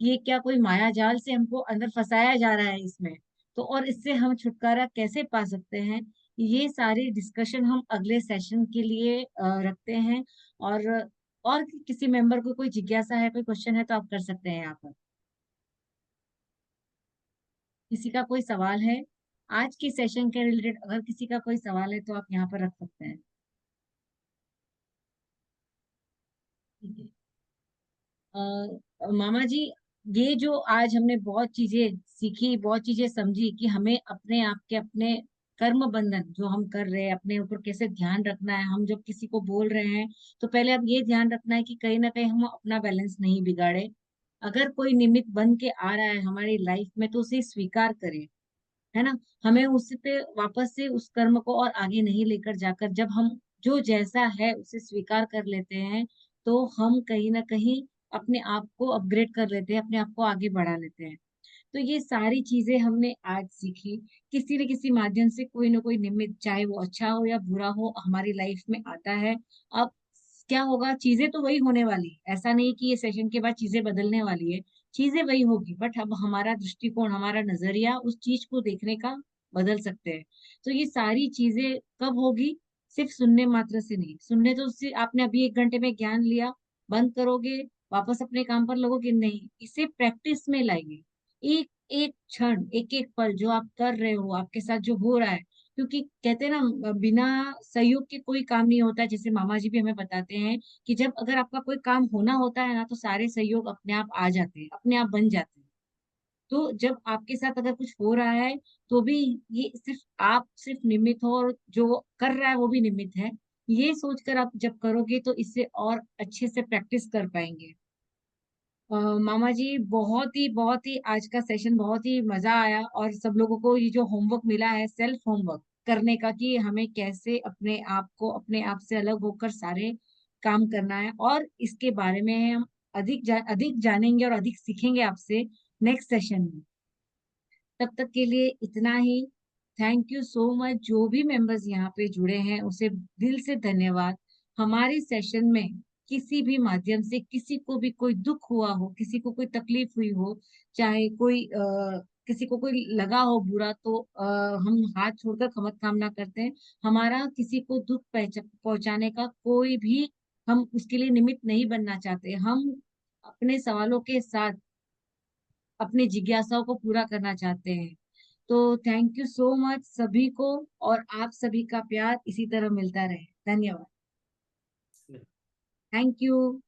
ये क्या कोई माया जाल से हमको अंदर फंसाया जा रहा है इसमें? तो और इससे हम छुटकारा कैसे पा सकते हैं? ये सारी डिस्कशन हम अगले सेशन के लिए रखते हैं। और किसी मेंबर को कोई जिज्ञासा है, कोई क्वेश्चन है, तो आप कर सकते हैं यहाँ पर। किसी का कोई सवाल है आज के सेशन के रिलेटेड? अगर किसी का कोई सवाल है तो आप यहाँ पर रख सकते हैं। ठीक है। मामा जी, ये जो आज हमने बहुत चीजें सीखी, बहुत चीजें समझी कि हमें अपने आप के अपने कर्म बंधन जो हम कर रहे हैं अपने ऊपर कैसे ध्यान रखना है। हम जब किसी को बोल रहे हैं तो पहले अब ये ध्यान रखना है कि कहीं ना कहीं हम अपना बैलेंस नहीं बिगाड़े। अगर कोई निमित्त बन के आ रहा है हमारी लाइफ में तो उसे स्वीकार करें, है ना। हमें उससे वापस से उस कर्म को और आगे नहीं लेकर जाकर, जब हम जो जैसा है उसे स्वीकार कर लेते हैं तो हम कहीं ना कहीं अपने आप को अपग्रेड कर लेते हैं, अपने आप को आगे बढ़ा लेते हैं। तो ये सारी चीजें हमने आज सीखी। किसी न किसी माध्यम से कोई ना कोई निमित्त, चाहे वो अच्छा हो या बुरा हो, हमारी लाइफ में आता है। अब क्या होगा, चीजें तो वही होने वाली है, ऐसा नहीं कि ये सेशन के बाद चीजें बदलने वाली है। चीजें वही होगी, बट अब हमारा दृष्टिकोण, हमारा नजरिया उस चीज को देखने का बदल सकते हैं। तो ये सारी चीजें कब होगी? सिर्फ सुनने मात्र से नहीं। सुनने तो उससे आपने अभी 1 घंटे में ज्ञान लिया, बंद करोगे, वापस अपने काम पर लगोगे? नहीं, इसे प्रैक्टिस में लाइए। एक एक क्षण, एक एक पल जो आप कर रहे हो, आपके साथ जो हो रहा है, क्योंकि कहते हैं ना, बिना सहयोग के कोई काम नहीं होता है। जैसे मामा जी भी हमें बताते हैं कि जब अगर आपका कोई काम होना होता है ना तो सारे सहयोग अपने आप आ जाते हैं, अपने आप बन जाते हैं। तो जब आपके साथ अगर कुछ हो रहा है तो भी ये सिर्फ आप सिर्फ निमित्त हो, और जो कर रहा है वो भी निमित्त है। ये सोचकर आप जब करोगे तो इससे और अच्छे से प्रैक्टिस कर पाएंगे। मामा जी, बहुत ही आज का सेशन बहुत ही मजा आया, और सब लोगों को ये जो होमवर्क मिला है, सेल्फ होमवर्क करने का, कि हमें कैसे अपने आप को अपने आप से अलग होकर सारे काम करना है, और इसके बारे में हम अधिक जानेंगे और अधिक सीखेंगे आपसे नेक्स्ट सेशन में। तब तक के लिए इतना ही। Thank you so much. जो भी मेंबर्स यहाँ पे जुड़े हैं उसे दिल से धन्यवाद। हमारे सेशन में किसी भी माध्यम से किसी को भी कोई दुख हुआ हो, किसी को कोई तकलीफ हुई हो, चाहे कोई किसी को कोई लगा हो बुरा, तो हम हाथ छोड़कर क्षमा कामना करते हैं। हमारा किसी को दुख पहुंचाने का कोई भी, हम उसके लिए निमित्त नहीं बनना चाहते। हम अपने सवालों के साथ अपनी जिज्ञासाओं को पूरा करना चाहते हैं। तो थैंक यू सो मच सभी को, और आप सभी का प्यार इसी तरह मिलता रहे। धन्यवाद। Thank you.